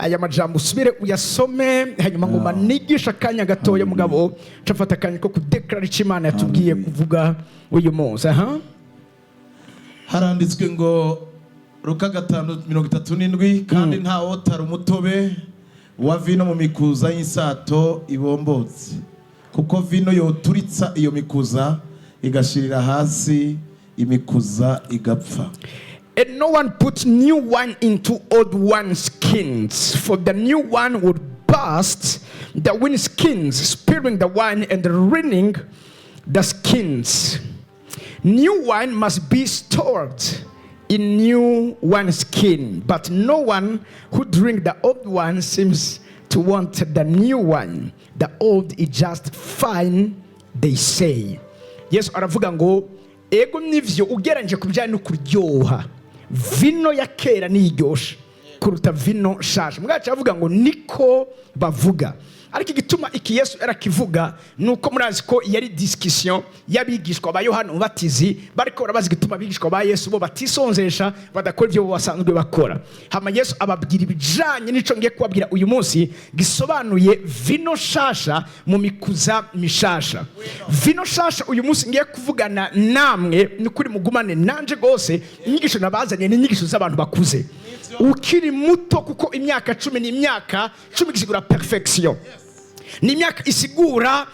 aya majambo usubire uyasome hanyuma ngo manigisha akanya gatoya mugabo cafata akanya ko kudeklara icyo Imana yatubwiye kuvuga uyu munsi. Haranditswe ngo Luka 5:37 kandi ntawo tari umutobe wa vino mu mikuza y'insato ibombotse kuko vino yoturitsa iyo mikuza igashirira hasi imikuza igapfa. And no one put new wine into old wineskins, for the new wine would burst the wineskins, spilling the wine and ruining the skins. New wine must be stored in new wineskin, but no one who drinks the old wine seems to want the new wine. The old is just fine, they say. Yes, aravuga ngo ego nivyo ugeranje kubijyanye no kuryoha. Vino ya kera niryoshe kuruta vino shaje. Mwacha avuga ngo niko bavuga. Ariko igituma iki Yesu arakivuga nuko murazi ko yari discussion yabigishwa ba Yohana Umubatizi bariko barabaza igituma bigishwa ba Yesu bo batisonzesha badakora ibyo basanzwe bakora. Hama Yesu ababwira ibijanye nico ngiye kubabwira uyu munsi gisobanuye vino shasha mu mikuza mishasha. Vino shasha uyu munsi ngiye kuvugana namwe nikuri mugumane nanje gose inyigisho nabazanye ni inyigisho z'abantu bakuze. Ukiri muto kuko imyaka 10 ni imyaka 10 gisigura perfection. Ni imyaka isigura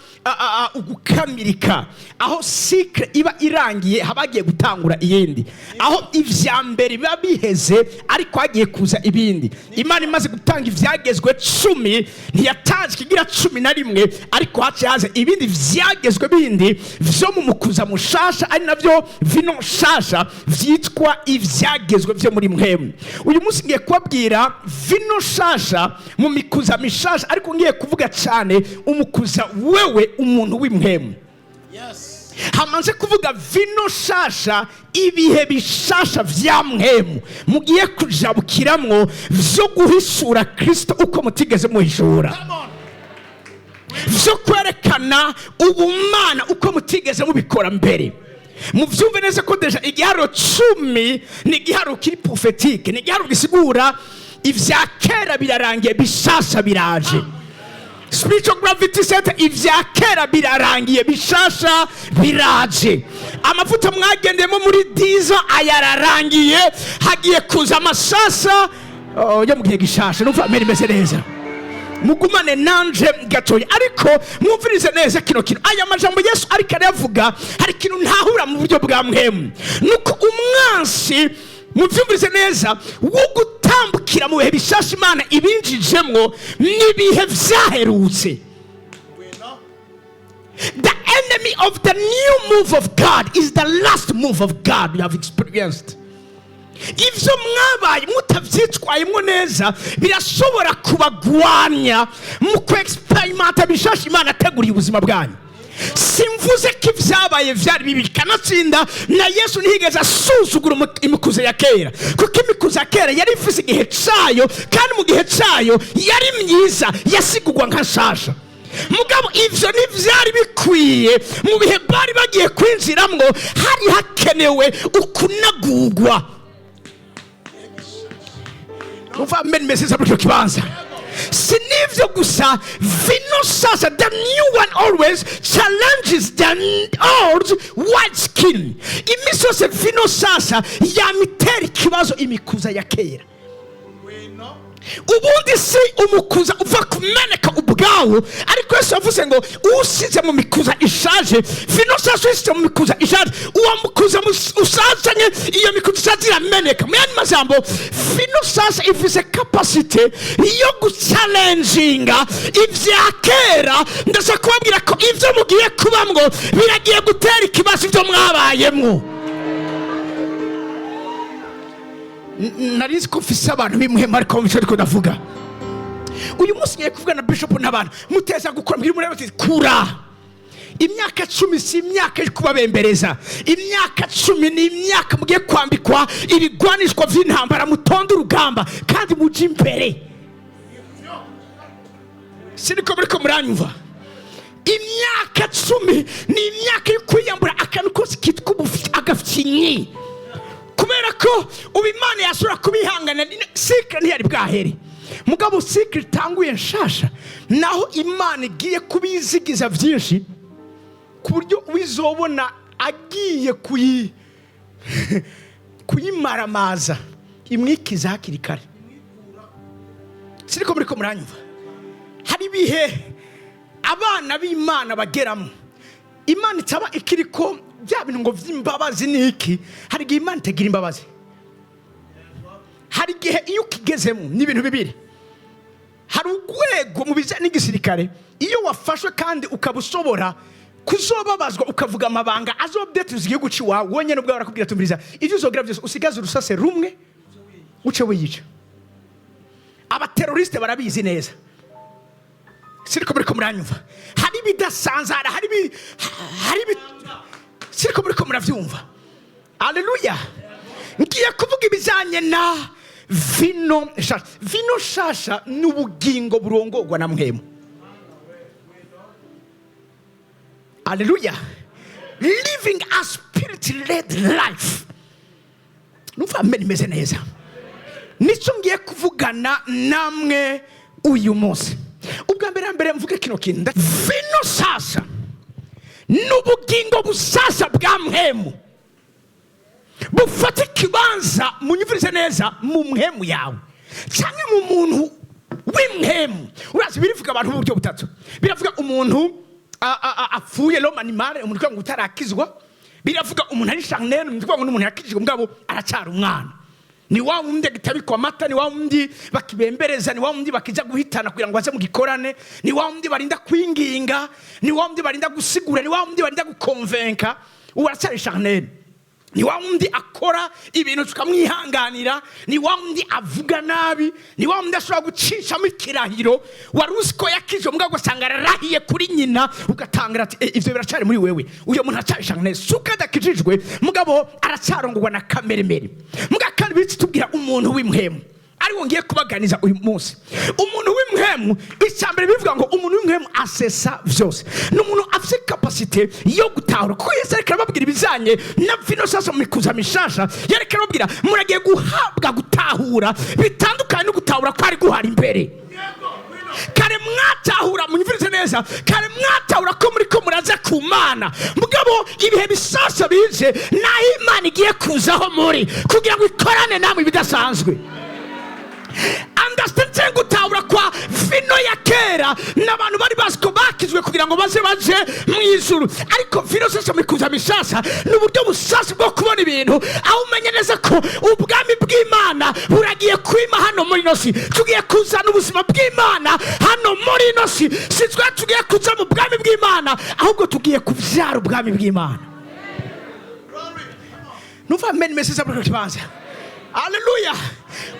ugukamirika aho sikre iba irangiye habagiye gutangura iyindi aho ivyambere biba biheze ariko hagiye kuza ibindi. Imana imaze gutanga ivyagezwe 10 ntiyatanze kigira 11 ariko haje ibindi vyagezwe bindi vyo mu mukuza mushasha ari navyo vino shasha vyitwa ivyagezwe vyo muri mwemu. Uyu munsi ngiye kubabwira vino shasha mu mikuza mishasha ariko ngiye kuvuga cyane umukuza wewe umuntu w'imwemu. Yes. Hamanze kuvuga vino shasha ibihe bishasha vya mwemu mugiye kujabukiramwo vyo guhishura Kristo uko mutigeze muhishura. Vyo kwerekana ubumana uko mutigeze mubikora mbere. Muvyumve neza ko deja igiharo 10 ni igiharo kiri prophetique, ni igiharo gisigura ivya kera birarangiye bishasha biraje. Spiritual gravity center ivya kera birarangiye bishasha biraje. Amavuta mwagendemo muri diza ayararangiye hagiye kuza amasasa yo mu gihe gishasha. Numva meri meze neza mugumane nanje gatoya ariko mwumvirize neza kino aya majambo Yesu ariko aravuga hari kintu ntahura mu buryo bwa mwemu nuko umwansi muvyumvirize neza wo gutambukira mu bihe bishasha Imana ibinjijemwo nibihe vyaherutse. The enemy of the new move of God is the last move of God you have experienced. Ivyo mwabaye mutavyitwayemo neza birashobora kubagwanya mu kwexperimenta bishasha Imana ateguriye ubuzima bwanyu. Simvuze ko ivyabaye vyari bibi kanatsinda na Yesu ntihigeze asuzugura imikuza ya kera kuko imikuza ya kera yari ifise igihe cayo kandi mu gihe cayo yari myiza yasigurwa nka shasha. Mugabo ivyo ntivyari bikwiye mu bihe bari bagiye kwinjiramwo hari hakenewe ukunagurwa. Uva men meseza mu kibanza. Sinivyo gusa vino sasa the new one always challenges the old white skin. Imisose vino sasa yamitera ikibazo imikuza ya kera. Ubundi si umukuza uva kumeneka ubwawo ariko Yesu yavuze ngo usize mu mikuza ishaje vino sasa usize mu mikuza ishaje uwo mukuza usazanye iyo mikuza ishaje irameneka. Mu yandi majambo vino sasa ifise capacity yo guchallenginga ivya kera. Ndashaka kubabwira ko ivyo mugiye kubamwo biragiye gutera ikibazo ivyo mwabayemwo. Narizi ko mfise abantu bimwema ariko mwico ariko ndavuga uyu munsi ngiye kuvuga na bishop n'abantu muteza gukora muri muri kura. Imyaka 10 si imyaka yo kubabembereza. Imyaka 10 ni imyaka mugiye kwambikwa ibigwanishwa vy'intambara mutonda urugamba kandi muje imbere. Siniko muri ko muranyumva. Imyaka 10 ni imyaka yo kwiyambura akantu kose kitwa agafyinyi kubera ko ubimana yasura kubihangana sikre ntiyari bwahere mugabo sikiri itanguye nshasha naho Imana igiye kubizigiza byinshi ku buryo wizobona agiye kuyimaramaza imwikiza hakiri kare. Siriko muriko muranyumva? Hari bihe abana b'Imana bageramo Imana itaba ikiriko bya bintu ngo vy'imbabazi niki. Hari gihe Imana itagira imbabazi. Hari gihe iyo kigezemo ni ibintu bibiri. Hari ugwego mu bijanye n'igisirikare iyo wafashwe kandi ukabusobora kuzobabazwa ukavuga amabanga azobdetuza igihugu ciwawe wonyene ubwo barakubwira tumviriza ivyo uzogira byose usigaze urusase rumwe uce wiyica. Abateroriste barabizi neza. Siriko muriko muranyumva? Hari bidasanzara, hari siriko muriko muravyumva? Haleluya. Ngiye kuvuga ibijanye na vino shasha. Vino shasha n'ubugingo burongorwa na Mpwemu. Haleluya. Living a spirit-led life. Numva meze neza. Nico ngiye kuvugana namwe uyu munsi. Ubwa mbere mvuge kino kintu. Vino sasa n'ubugingo busasa bwa Mpwemu bufata ikibanza munyumvirize neza mu Mpwemu yawe cyangwa mu muntu w'Impwemu. Urazi birivuga abantu mu buryo butatu. Biravuga umuntu apfuye l'homme animal, umuntu ngo utarakizwa. Biravuga umuntu ari charnel, umuntu ngo umuntu yakijijwe mugabo aracyari umwana. Ni wa wundi gitabikwa amata, ni wa wundi bakibembereza, ni wa wundi bakija guhitana kugira ngo baze mu gikorane, ni wa wundi barinda kwinginga, ni wa wundi barinda gusigura, ni wa wundi barinda gukonvenka. Uracyari charnel. Ni wa wundi akora ibintu tukamwihanganira, ni wa wundi avuga nabi, ni wa wundi ashobora gucisha mu kirahiro warusiko yakije mugabo gasanga rahiye kuri nyina ugatangira ati ivyo biracari muri wewe. Uyo muntu acarisha neza suka dakijijwe mugabo aracarongwa na kameremere. Mugakandi bitsi tubwira umuntu w'Impwemu ari wongiye kubaganiza uyu munsi. Umuntu w'Impwemu icyambere bivuga ngo umuntu w'Impwemu asesa vyose. N'umuntu afite capacité yo gutahura. Ko Yesu ariko ababwira ibizanye na vino sasa mikuza mishasha. Yareka ababwira muragiye guhabwa gutahura bitandukanye no gutahura ko ari guhara imbere. Kare mwatahura munyumvirize neza. Kare mwatahura ko muri ko muraza ku Mana. Mugabo ibihe bisasa bije na Imana igiye kuzaho muri kugira ngo ikorane namwe bidasanzwe. Understand gutahura kwa vino ya kera n'abantu bari basiko bakizwe kugira ngo baje mu ijuru. Ariko vino sasa mikuza mishasha n'uburyo busasa bwo kubona ibintu aho umenye neza ko ubwami bw'Imana buragiye kwima hano muri nosi. Tugiye kuzana ubuzima bw'Imana hano muri nosi. Sizwe tugiye kuza mu bwami bw'Imana ahubwo tugiye kuvyara ubwami bw'Imana. Nuva men message abro kibanza. Haleluya.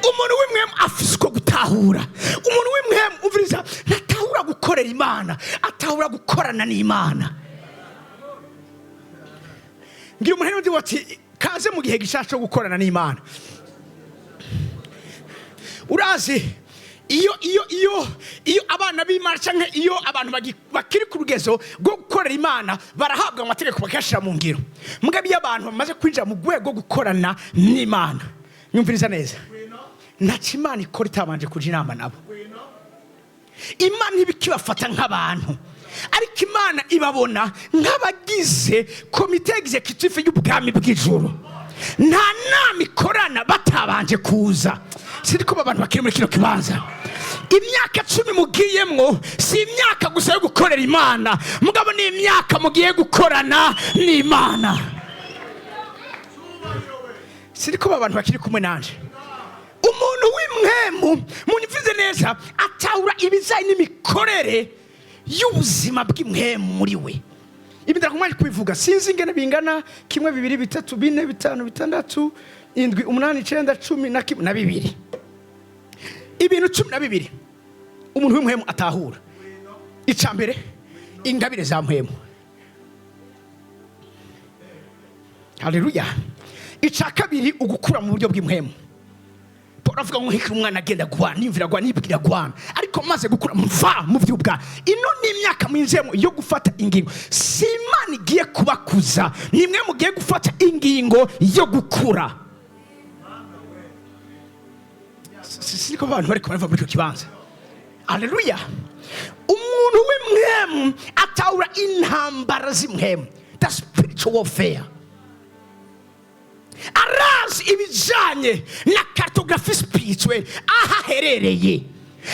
Umuntu w'Impwemu afisiko gutahura. Umuntu w'Impwemu uviriza natahura gukorera Imana, atahura gukorana n'Imana. Ngira umuntu ndi wati kaze mu gihe gishasha gukorana n'Imana. Urazi iyo abana b'Imana cyangwa iyo abantu bakiri ku rugezo rwo gukorera Imana barahabwa amategeko bakashira mu ngiro. Mugabe y'abantu bamaze kwinjira mu gwego gukorana n'Imana. Nyumviriza neza. Ntaco Imana ikora itabanje kuja inama nabo. Imana ibikibafata nk'abantu, ariko Imana ibabona nk'abagize komite executive y'ubwami bw'ijuru. Nta nama ikorana batabanje kuza. Siriko abantu bakiri muri kino kibanza. Imyaka 10 mugiyemwo si imyaka gusa yo gukorera Imana, mugabo ni imyaka mugiye gukorana n'Imana. Siriko abantu bakiri kumwe nanje. Umuntu w'Impwemu munyumvize neza atahura ibizanye n'imikorere y'ubuzima bw'Impwemu muri we. Ibindira kumwanya kubivuga sinzi ingene bingana 1 2 3 4 5 6 7 8 8 9 10 na 2. Ibintu 12 umuntu w'Impwemu atahura. Icambere ingabire za Mpwemu. Haleluya. Icakabiri ugukura mu buryo bw'Impwemu. Poravuga ngo hikira umwana agenda gwana nimvira gwana nibwira gwana ariko maze gukura mva mu vyubwa. Ino ni imyaka mwinjemo yo gufata ingingo. Si Imana igiye kubakuza, nimwe mugiye gufata ingingo yo gukura. siniko abantu bari kumva muri icyo kibanza. Haleluya. Umuntu w'imwemu atahura intambara z'imwemu, the spiritual warfare. Arazi ibijanye na cartography spiritual aha herereye,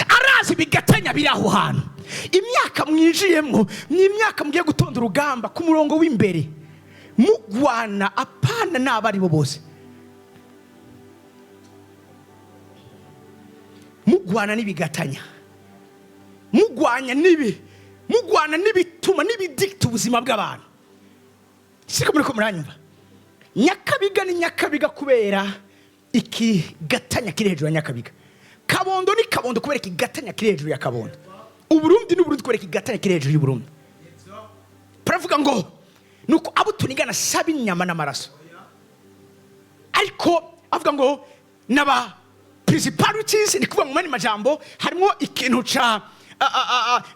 arazi bigatanya biri aho hantu. Imyaka mwijiyemo ni imyaka mugiye gutonda urugamba ku murongo w'imbere, mugwana apana n'abari bo bose, mugwana n'ibigatanya, mugwana n'ibituma n'ibidikta ubuzima bw'abantu. Siko muri ko muranyumva? Nyakabiga ni Nyakabiga kubera iki gatanya kiri hejuru ya Nyakabiga. Kabondo ni Kabondo kubera iki gatanya kiri hejuru ya Kabondo. Uburundi n'Uburundi kubera iki gatanya kiri hejuru y'Uburundi. Paravuga ngo nuko abo tunigana saba inyama n'amaraso, ariko avuga ngo naba principalities ni kuvuga mu mani majambo harimo ikintu ca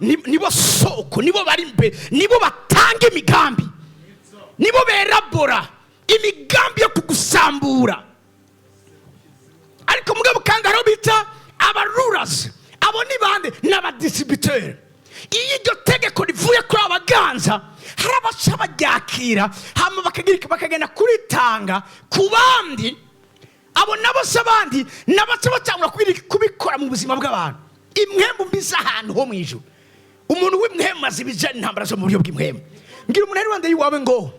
nibo soko, nibo bari mbe, nibo batanga imigambi, nibo berabora imigambi yo kugusambura. Ariko mugabo kandi haro bita abarurazi, abo ni bande n'abadistributeur. Iyo iryo tegeko rivuye kuri abaganza hari abaca baryakira hama bakagenda kuritanga ku bandi, abo nabo se abandi nabaca batangura kubikora mu buzima bw'abantu. Imwembu mbiza ahantu ho mwijuru, umuntu w'imwemu azi ibijanye intambara zo mu buryo bw'imwemu. Ngira umuntu ari wande yiwawe ngo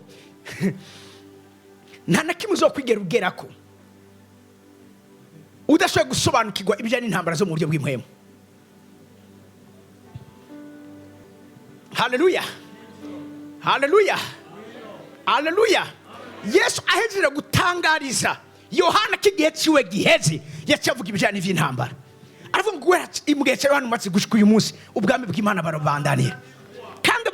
nta na kimwe uzokwigera ugerako udashoboye gusobanukirwa ibijanye n'intambara zo mu buryo bw'imwemu. Haleluya, haleluya, haleluya. Yesu ahejeje gutangariza Yohana kigihe ciwe giheze, yacavuga ibijanye n'ivy'intambara. Aravuga ngo imugihe cyo hano matsi gushika uyu munsi ubwami bw'Imana barobandanira. Kandi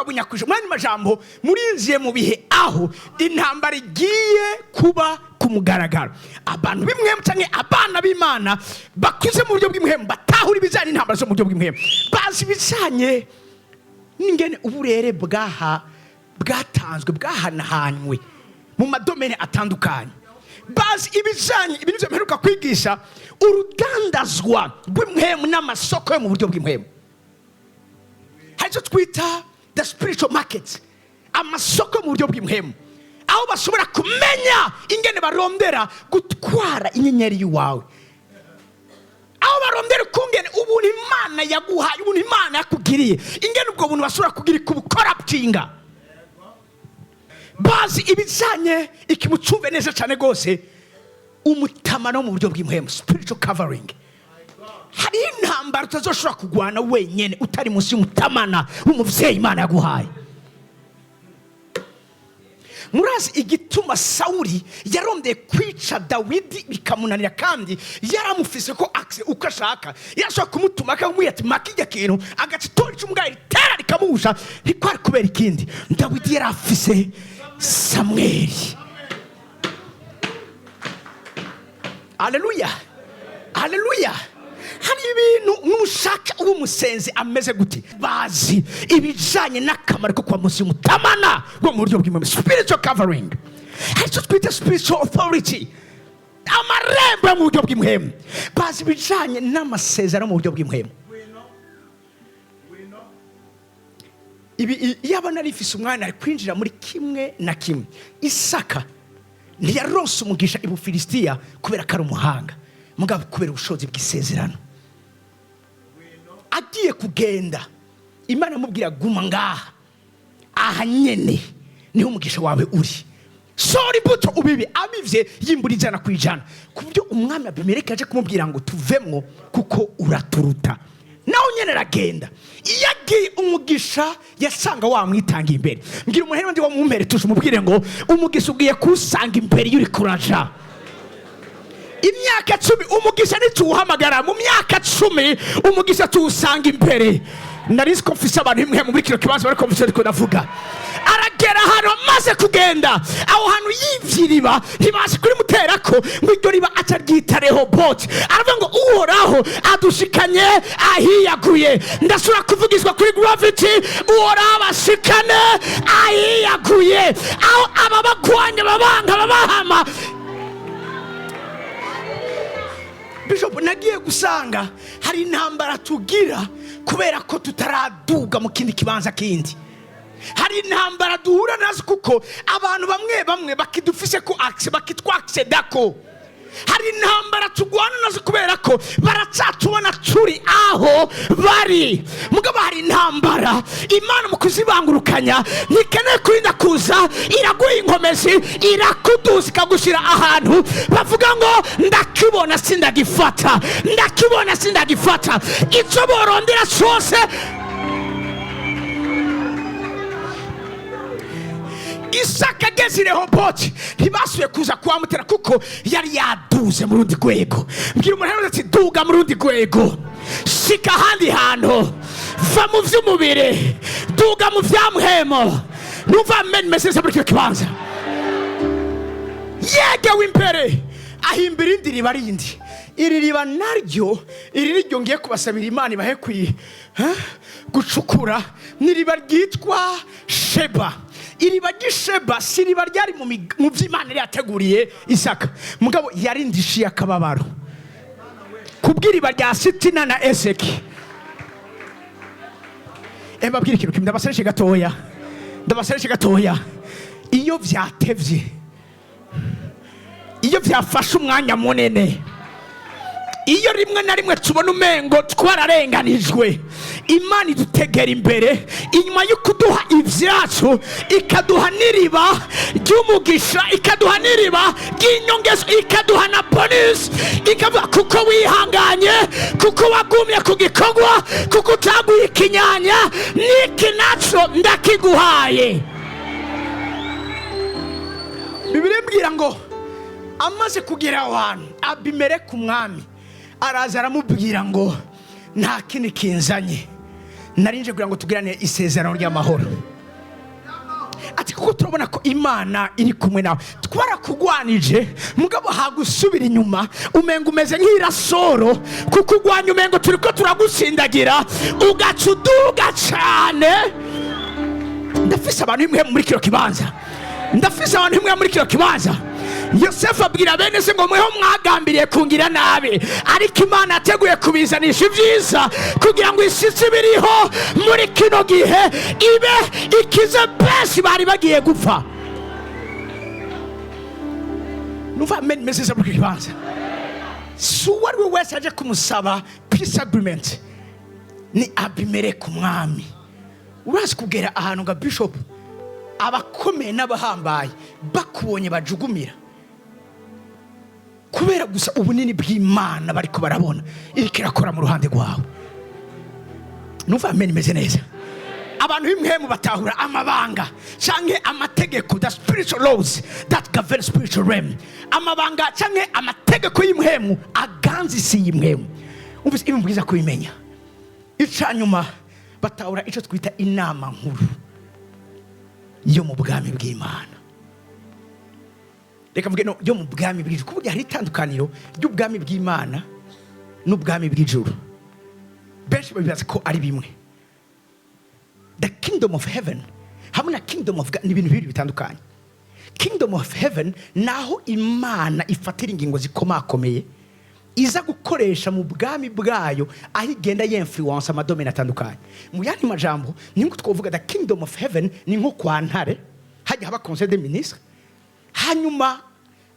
bunyakuje mwani majambo murinziye mu bihe aho intambara igiye kuba ku mugaragaro. Abantu b'imwemu canke abana b'Imana bakuze mu buryo bw'imwemu batahura ibijanye n'intambara zo mu buryo bw'imwemu, bazi ibijanye n'ingene uburere bwatanzwe bwahanahanywe mu madomene atandukanye. Bazi ibijanye ibintu mperuka kwigisha urudandazwa rw'imwemu n'amasoko yo mu buryo bw'imwemu. Hajo twita the spiritual market, amasoko mu buryo bw'imwemu, aho bashobora kumenya ingene barondera gutwara inyenyeri y'uwawe, aho barondera kungene ubuntu Imana yaguhaye, ubuntu Imana yakugiriye, ingene ubwo buntu bashobora kugira kubukoraptinga. Bazi ibijanye ikimucumbe neza cyane gose umutamano mu buryo bw'imwemu, spiritual covering. Hari intambara utazoshobora kugwana wenyene utari munsi y'umutamana w'umuvyeyi Imana yaguhaye. Murazi igituma Sauli yarondeye kwica Dawidi bikamunanira, kandi yaramufise ko akse uko ashaka, yashaka kumutuma akamubwira ati makijya kintu agacitora icumugari tera rikamusha, ntikwari kubera ikindi Dawidi yarafise Samweli. Haleluya, haleluya. Hari ibintu nushaka umusenzi ameze gute, bazi ibijanye n'akamaro ko kwa munsi y'umutamana wo mu buryo bw'imwemu, spiritual covering. Hacho twita spiritual authority, amarembo mu buryo bw'imwemu. Bazi ibijanye n'amasezerano mu buryo bw'imwemu. Ibi yaba narifise umwana ari kwinjira muri kimwe na kimwe. Isaka ntiyaronse umugisha i Bufilistiya kubera ko ari umuhanga, mugabo kubera ubushobozi bw'isezerano. Agiye kugenda Imana amubwira guma ngaha, aha nyene niho umugisha wawe uri. Sori buto ubibi abivye yimbura 100%, kubyo umwami Abimeleki aje kumubwira ngo tuvemwo kuko uraturuta. Naho nyene ragenda, yagiye umugisha yasanga wamwitangiye imbere. Mbwira umuhero ndi wa mumpere tuje umubwire ngo umugisha ugiye kusanga imbere yuri kuraja. Imyaka 10 umugisha nituhamagara, mu myaka 10 umugisha tuusanga imbere. Narizi ko mfise abantu imwe muri kino kibanza bariko mfise ndavuga. Aragera hano maze kugenda aho hantu yivyiriba ntibazi kuri muterako ngo iryo riba acaryita Rehoboth. Aravuga ngo uhoraho adushikanye ahiyaguye. Ndasura kuvugizwa kuri gravity, uhoraho abashikane ahiyaguye, aho ababagwanya babanga babahama Bishop, nagiye gusanga hari intambara tugira kubera ko tutaraduga mu kindi kibanza kindi. Hari intambara duhura nazo kuko abantu bamwe bakidufise ko bakitwa aksedako. Hari intambara tugwana nazo kubera ko baracyatubona turi aho bari. Mugabo hari intambara Imana mu kuzibangurukanya ntikeneye kurinda kuza, iraguha inkomezi, irakuduza ikagushira ahantu bavuga ngo ndakibona sindagifata, ndakibona sindagifata. Icyo borondera cyose Isaka ageze i Rehoboti ntibasuye kuza kuhamutera kuko yari yaduze mu rundi rwego. Mbwira umuntu ati duga mu rundi rwego, shika ahandi hantu, va mu by'umubiri, duga mu byamuhemo. Numva message muri icyo kibanza. Yegewe imbere ahimbira indi riba rindi. Iri riba naryo ngiye kubasabira Imana ibahe gucukura, ni riba ryitwa Sheba. Iriba ry'Isheba si riba ryari mu by'Imana yateguriye Isaka, mugabo yarindishiye akababaro kubw'iriba rya Sitina na Eseki. Babwira ikintu kimwe, ndabasereshe gatoya. Iyo byatevye, iyo byafashe umwanya munene, iyo rimwe na rimwe tubona umengo twararenganijwe, Imana idutegera imbere inyuma yo kuduha ibyacu, ikaduha n'iriba ry'umugisha, ikaduha n'iriba ry'inyongezo, ikaduha na bonus, ikavuga kuko wihanganye, kuko wagumye ku gikorwa, kuko utaguye ikinyanya, n'iki naco ndakiguhaye. Bibiliya imbwira ngo amaze kugera aho hantu, Abimeleki umwami araza aramubwira ngo nta kindi kinzanye, narinje kugira ngo tugirane isezerano ry'amahoro. Ati kuko turabona ko Imana iri kumwe nawe, twarakugwanije mugabo hagusubira inyuma, umengo umeze nk'irasoro, kuko ugwanya umengo turiko turagusindagira ugacuduga cyane. Ndafise abantu imwe muri kino kibanza, Yosefu abwira bene se ngo mweho mwagambiriye kungira nabi, ariko Imana yateguye kubizanisha ibyiza kugira ngo isisi biriho muri kino gihe ibe ikize benshi bari bagiye gupfa. Numva message muri kibanza. So what we wese aje kumusaba peace agreement ni Abimeleki umwami. Urazi kugera ahantu nga Bishop abakomeye n'abahambaye bakubonye bajugumira kubera gusa ubunini bw'Imana bariko barabona iriko irakora mu ruhande rwawe. Numva meze neza. Abantu b'imhemu batahura amabanga canke amategeko, the spiritual laws that govern spiritual realm. Amabanga canke amategeko y'imhemu aganza isi y'imhemu. Umvise ibi mbwiza kubimenya. Icanyuma batahura ico twita inama nkuru yo mu bwami bw'Imana. Reka mvuge no yo mu bwami bw'ijuru, kuko hari itandukaniro ry'ubwami bw'Imana n'ubwami bw'ijuru. Benshi babibaza ko ari bimwe. The kingdom of heaven hamwe na kingdom of God ni ibintu bibiri bitandukanye. Kingdom of heaven naho Imana ifatira ingingo zikomakomeye iza gukoresha mu bwami bwayo, aho igenda y'influence amadomene atandukanye. Mu yandi majambo ni nko twovuga the kingdom of heaven ni nko kwa ntare hajya haba conseil des ministres, hanyuma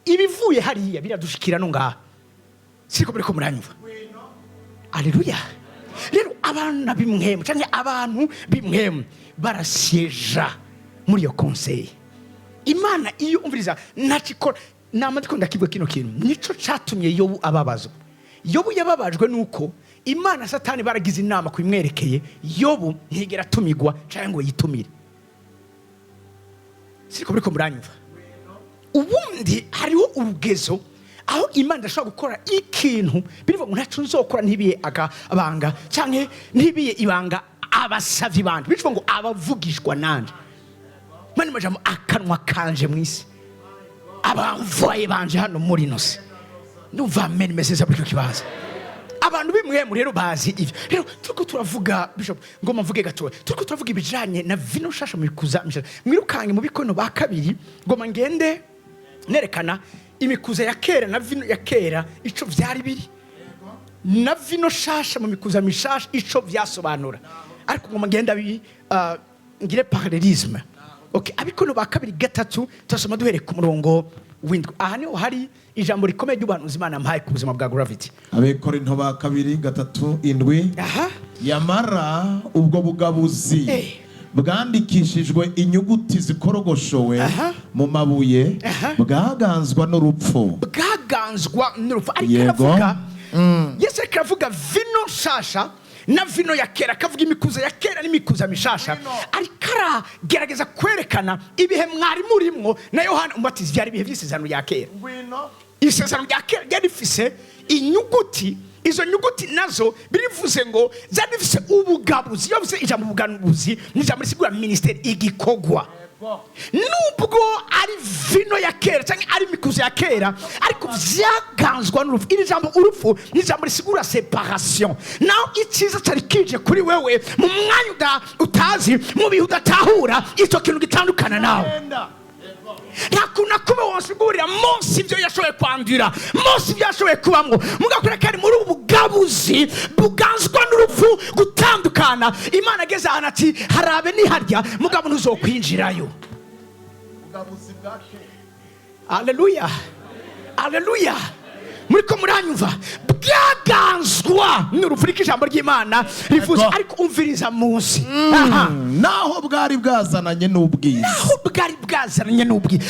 ibivuye hariya biradushikira no ngaha. Siko buri ko muranyumva? Alleluia. Rero abantu bimwemu cyane abantu bimwemu barasyeja muri yo conseil. Imana iyo umviriza ntakikora namatiko ndakibwe kino kintu nico catumye Yobu ababazwa. Yobu yababajwe nuko Imana Satani baragize inama kwimwerekeye, Yobu ntigera tumigwa cyangwa ngo yitumire. Siko buri ko muranyumva? Ubundi hariho urugezo aho Imana ashobora gukora ikintu birivuga ngo ntacu nzokora ntibiye abanga cyangwa ntibiye ibanga abasavyi bandi, bivuga ngo abavugishwa nanje. Mani majambo akanwa kanje mwisi abamvoye banje hano muri nose. Ndumva message muri kibaza. Abantu bimwe rero bazi ivyo. Rero turiko turavuga Bishop ngo mvuge gato. Turiko turavuga ibijanye na vino shasha mikuza mwirukange mu bikono ba kabiri ngo ngende nerekana imikuza ya kera na vino ya kera ico vyari biri. na vino shasha mu mikuza mishasha ico vyasobanura ariko ngoma ngenda ngire parallelisme. Okay, abikono ba kabiri gatatu turasoma duhere ku murongo w'indwi. Aha niho hari ijambo rikomeye ry'ubuhanuzi Imana mpaye ku buzima bwa Gravity. Abikorinto ba kabiri gatatu indwi. Yamara ubwo bugabuzi bwandikishijwe inyuguti zikorogoshowe mu mabuye bwaganzwa n'urupfu. Ariko aravuga Yesu aravuga vino shasha na vino ya kera, akavuga imikuza ya kera n'imikuza mishasha, ariko aragerageza kwerekana ibihe mwari murimwo na Yohana Umubatizi byari ibihe by'isezerano ya kera. Isezerano rya kera ryari rifise inyuguti, izo nyuguti nazo birivuze ngo zari bifise ubugabuzi. Iyo bivuze ijambo ubugabuzi ni ijambo risigura ministeri, igikogwa. Nubwo ari vino ya kera cyangwa ari mikuza ya kera, ariko vyaganzwa n'urupfu. Iri jambo urupfu ni ijambo risigura separation. Naho icyiza cyari kije kuri wewe mu mwanya utazi, mu bihe udatahura, icyo kintu gitandukana nawe. Ntakuna kuba wasigurira Mose ibyo yashoboye kwandura, Mose ibyo yashoboye kubamwo, mugakora kari muri ubugabuzi buganzwa n'urupfu gutandukana. Imana ageze ahantu ati harabe niharya mugabo ntuzokwinjirayo. Haleluya, haleluya. Muriko muranyumva? Bwaganzwa n'urupfu ijambo ry'Imana rivuze, ariko umviriza Mose. Naho bwari bwazananye n'ubwiza,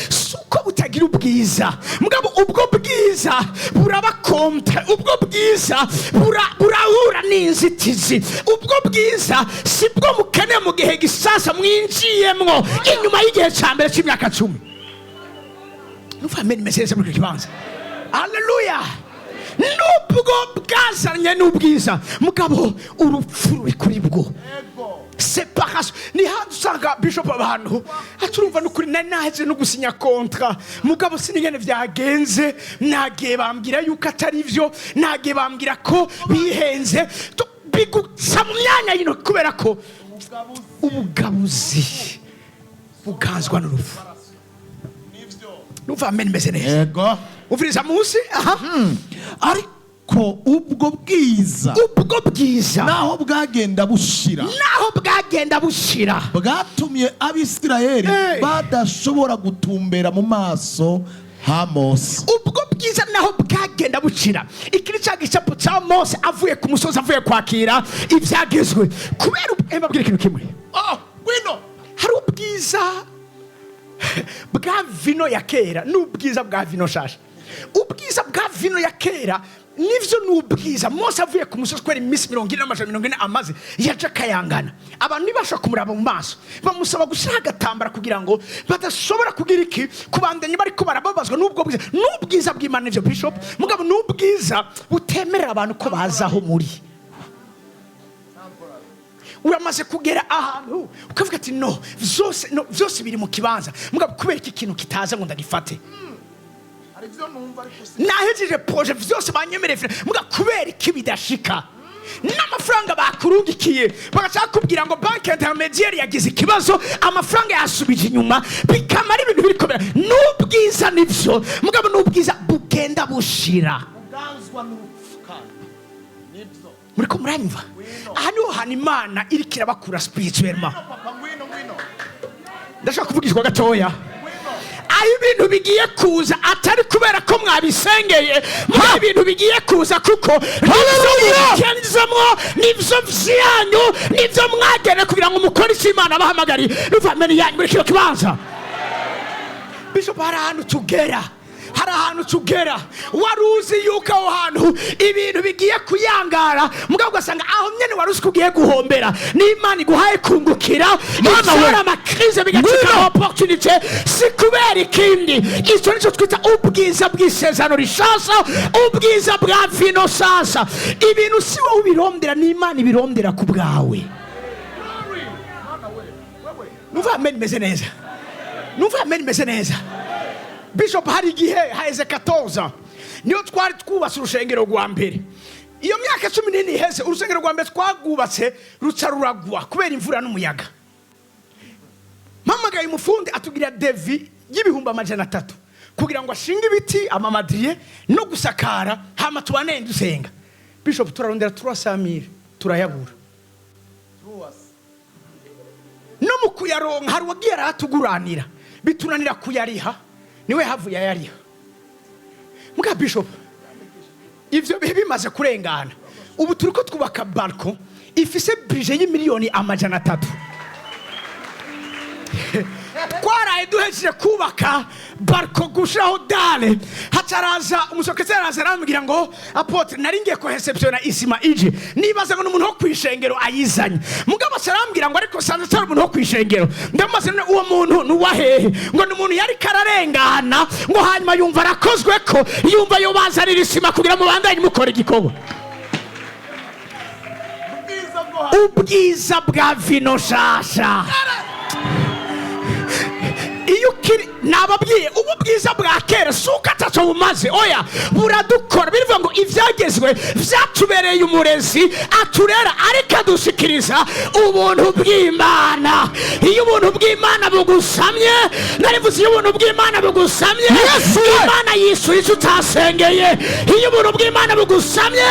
suko butagira ubwiza, mugabo ubwo bwiza burabakonta, ubwo bwiza burahura n'inzitizi, ubwo bwiza sibwo mukeneye mu gihe gisasa mwinjiyemwo inyuma y'igihe cya mbere cy'imyaka 10. Nufameni meseze muri kibanza. Haleluya. Nubwo bwazanye n'ubwiza, mugabo urupfu ruri kuri bwo. Separation. Ni handi usanga bishop abantu aturumva n'ukuri naheze no gusinya kontra, mugabo sinigene vyagenze, nagiye bambwira yuko atari byo, nagiye bambwira ko bihenze, bigutsa mu myanya yino kubera ko ubugabuzi buganzwa n'urupfu. Nuva amen meze neza. Yego. Uviriza Mose? Ariko ubwo bwiza naho bwagenda bushira, bwatumye Abisirayeli badashobora gutumbera mu maso ha Mose. Ubwo bwiza naho bwagenda bushira, ikiri cyagicapo cya Mose avuye ku musozi, avuye kwakira ibyagezwe, kubera mbabwira ikintu kimwe. Gwino hari ubwiza bwa vino ya kera n'ubwiza bwa vino shasha. Ubwiza bwa vino ya kera nivyo n'ubwiza. Mose avuye ku musozi kwera iminsi 40 amaze yaje kayangana, abantu nibasha kumuraba mu maso, bamusaba gushira agatambara kugira ngo badashobora kugira iki kubandanya bari ko barababazwa n'ubwo bwiza. N'ubwiza bw'Imana ivyo bishop, mugabo n'ubwiza butemerera abantu ko bazaho muri. Uramaze kugera ahantu ukavuga ati no vyose biri mu kibanza, mugabo kubera iki kintu kitaza ngo ndagifate. Nahejeje projet vyose banyemereye, mugabo kubera iki bidashika. N'amafaranga bakurugikiye bagashaka kubwira ngo bank intermediaire yagize ikibazo, amafaranga yasubije inyuma, bikamara ibintu biri komera. N'ubwiza nivyo, mugabo n'ubwiza bugenda bushira. Muriko muranyumva? Hano Imana iri kirabakura spirituellement. Ndashaka kuvugishwa gatoya. Aho ibintu bigiye kuza atari kubera ko mwabisengeye, mu ibintu bigiye kuza kuko nivyo vyanyu, nivyo mwagene kugira ngo mukore icyo Imana bahamagari. Nuvameni yanyu muri kino kibanza. Bishop hari ahantu tugera, waruzi yuko aho hantu ibintu bigiye kuyangara, mugabo ugasanga aho nyene waruzi kugiye guhombera, n'Imana iguhaye kungukira, izora amakrize bigacika opportunity, si kubera ikindi. Icyo nico twita ubwiza bw'isezerano rishasha, ubwiza bwa vino sasa. Ibintu si wowe ubirondera, n'Imana ibirondera ku bwawe. Numva amen meze neza. Bishop hari igihe haheze 14 niyo twari twubatse urushengero rwa mbere. Iyo myaka 14 iheze urusengero rwa mbere twagwubatse ruca ruragwa kubera imvura n'umuyaga. Mamagaye umufundi atugira devi y'ibihumbi 300 kugira ngo ashinge ibiti amamadriye no gusakara hama tubanende dusenga. Bishop turarondera turasamira turayabura no mu kuyaronka hari uwagiye aratuguranira bitunanira kuyariha niwe havuye ayariha muga Bishop ivyo bihe bimaze kurengana ubu turiko twubaka balcon ifise budget y'imiliyoni 300 kwaraye duhejeje kubaka balcon gushiraho dale hataraza umusoketse araza arambwira ngo apotre naringiye ko reception isima ije nibaza ngo n'umuntu wo kwishengero ayizanye mugabo arambwira ngo ariko sanze cyari umuntu wo kwishengero ndamaze uwo muntu nuwahehe ngo n'umuntu yari kararengana ngo hanyuma yumva arakozwe ko yumva yo bazarira isima kugira mu bandanye mukora igikobo ubwiza bwa vino shasha iyo kiri nababwiye ubu bwiza bwa kera suka ataco bumaze oya buradukora birivuga ngo ivyagezwe vyatubereye umurezi aturera ariko adushikiriza ubuntu bw'Imana iyo ubuntu bw'Imana bugusamye narivuze iyo ubuntu bw'Imana bugusamye Imana yishuye icyo utasengeye iyo ubuntu bw'Imana bugusamye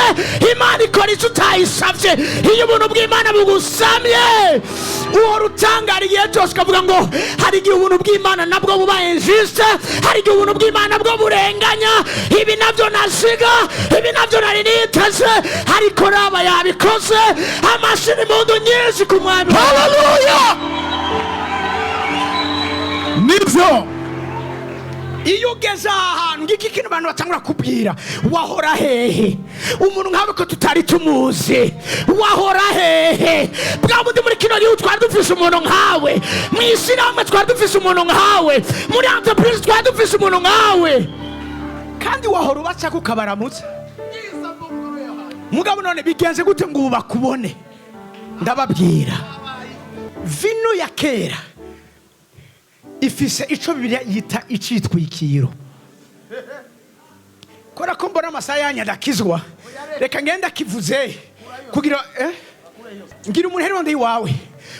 Imana ikora icyo utayisavye iyo ubuntu bw'Imana bugusamye uwo rutangariye cyose kavuga ngo hari igihe ubuntu bw'Imana nabwo buba injuste hari igihe ubuntu bw'Imana bwo burenganya ibi navyo nasiga ibi navyo nari niteze ariko raba yabikoze amashini mundu nyinshi ku mwami haleluya nivyo iyo ugeze ahantu ngiki kintu abantu batangura kubwira wahora hehe umuntu nkawe ko tutari tumuzi wahora hehe bwa bundi muri kino gihugu twari dufise umuntu nkawe mu isi namwe twari dufise umuntu nkawe muri entreprise twari dufise umuntu nkawe kandi wahora ubaca kukabaramutse mugabo none bigenze gute ngo bakubone ndababwira vino ya kera ifise ico Bibiliya yita icitwikiro kora ko mbona amasaha yanya ndakizwa reka ngenda kivuze kugira ngira umuntu hero ndi wawe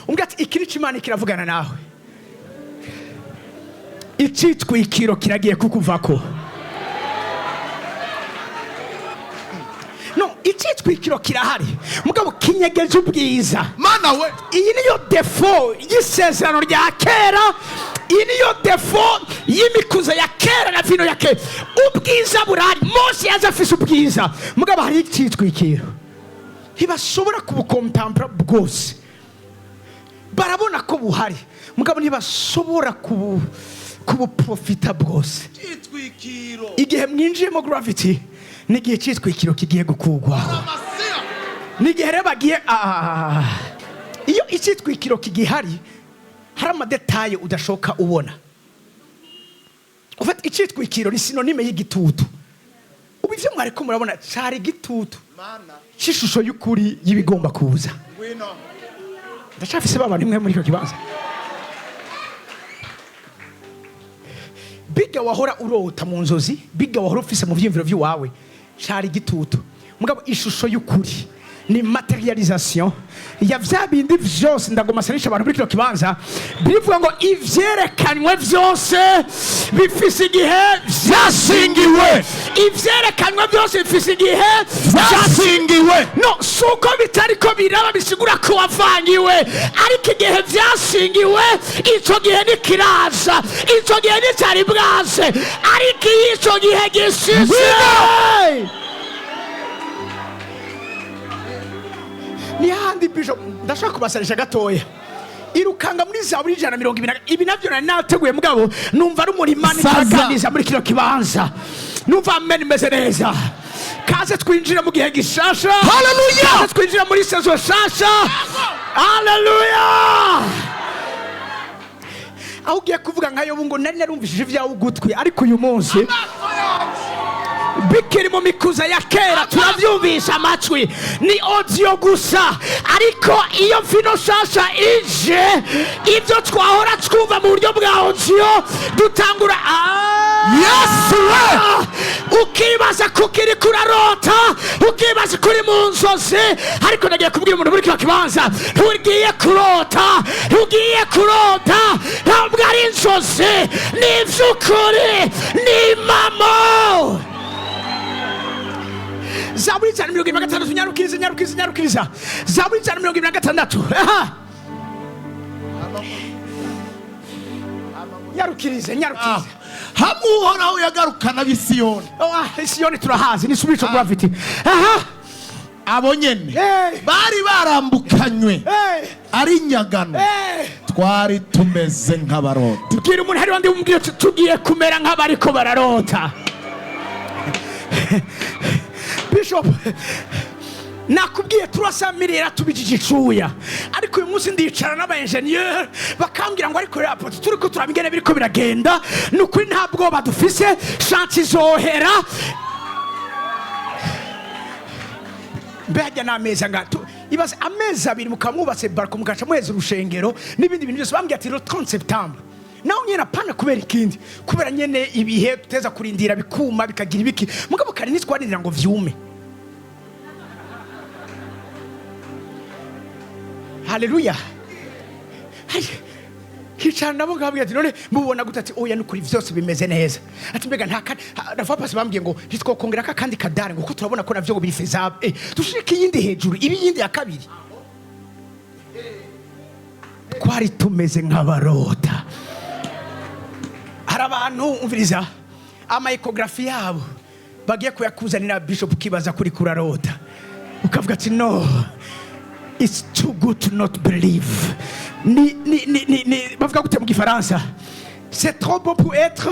umbwa ati ikiri cimana kiravugana nawe icitwikiro kiragiye kukuvako no icitwikiro kirahari mugabo kinyegeje ubwiza mana we iyi niyo defo y'isezerano rya kera iyi niyo defo y'imikuzo ya kera na vino ya kera ubwiza burahari Mose yaza afise ubwiza mugabo hari icitwikiro ntibashobora kubukontampla bwose barabona ko buhari mugabo ntibashobora kubuprofita bwose igihe mwinjiyemo gravity nigihe citwikiro kigiye gukugwaho nigihe rero bagiye iyo icitwikiro kigihari hari amadetaye udashoka ubona ufite icitwikiro ni sinonime y'igitutu ubu ivyo mwariko murabona cari igitutu c'ishusho y'ukuri y'ibigomba kuza ndacafise baba nimwe muri icyo kibanza biga wahora urota mu nzozi biga wahora ufise mu vyimviro vy'iwawe cari igitutu mugabo ishusho y'ukuri ni materialisation ya vya bindi vyose ndagoma sanisha abantu muri kino kibanza bivuga ngo ivyerekanywe vyose bifise igihe vyashingiwe ivyerekanywe vyose bifise igihe vyashingiwe no suko bitariko biraba bisigura ko wavangiwe ariko igihe vyashingiwe ico gihe nikiraza ico gihe nicari bwaze ariko ico gihe gishize ni handi Bishop ndashaka kubasarisha gatoya irukanga muri Zaburi 120 ibi navyo nari nateguye mugabo numva ari umurimo nitaganiza muri kino kibanza numva amen meze neza kaze twinjira mu gihe gishasha haleluya kaze twinjira muri sezo shasha haleluya aho ugiye kuvuga nkayo ngo nari narumvishije vyawe ugutwi ariko uyu munsi bikiri mu mikuza ya kera turavyumvisha amatwi ni audio gusa ariko iyo vino shasha ije ivyo twahora twumva mu buryo bwa audio dutangura Yesu ukibaza kukiri kurarota ukibaza kuri mu nzozi ariko nagiye kubwira umuntu muri kino kibanza ntugiye kurota ntabwo ari inzozi ni ivy'ukuri ni mamo Zaburi Zaburi 126 nyarukiriza Zaburi 126 nyarukirize hamwe uhoraho yagarukana b'Isiyoni. Isiyoni turahazi ni spiritual gravity. Abo nyene bari barambukanywe ari nyagano, twari tumeze nk'abarota. Tubwire umuntu hari wandi umubwiye tugiye kumera nk'abariko bararota. Bishop, nakubwiye turasamirira tubijije icuya, ariko uyu munsi ndicara n'aba engineer bakambwira ngo ariko rapport turiko turabigene biriko biragenda nukuri ntabwo badufise chance zohera. Mbega n'ameza ngato ibaze ameza abiri mukamwubatse barko mugaca muheza urushengero n'ibindi bintu byose. Bambwiye ati le 30 septembre naho nyene apana kubera ikindi, kubera nyene ibihe tuteza kurindira bikuma bikagira ibiki mugabo kare nitwanirira ngo vyume. Haleluya. Hicara nabo ngabwiye ati none mubona gute? Ati oya nukuri vyose bimeze neza. Ati mbega nafa pasi bambwiye ngo ntitwokongera kandi kadare ngo turabona ko navyo ngo biri feasible. Tushike yindi hejuru ibi yindi ya kabiri. Kwari tumeze nk'abarota. Hari abantu umviriza ama ecography yabo bagiye kuyakuzanira Bishop kibaza kuri kurarota, ukavuga ati no, it's too good to not believe. Bavuga gute mu gifaransa? C'est trop beau pour être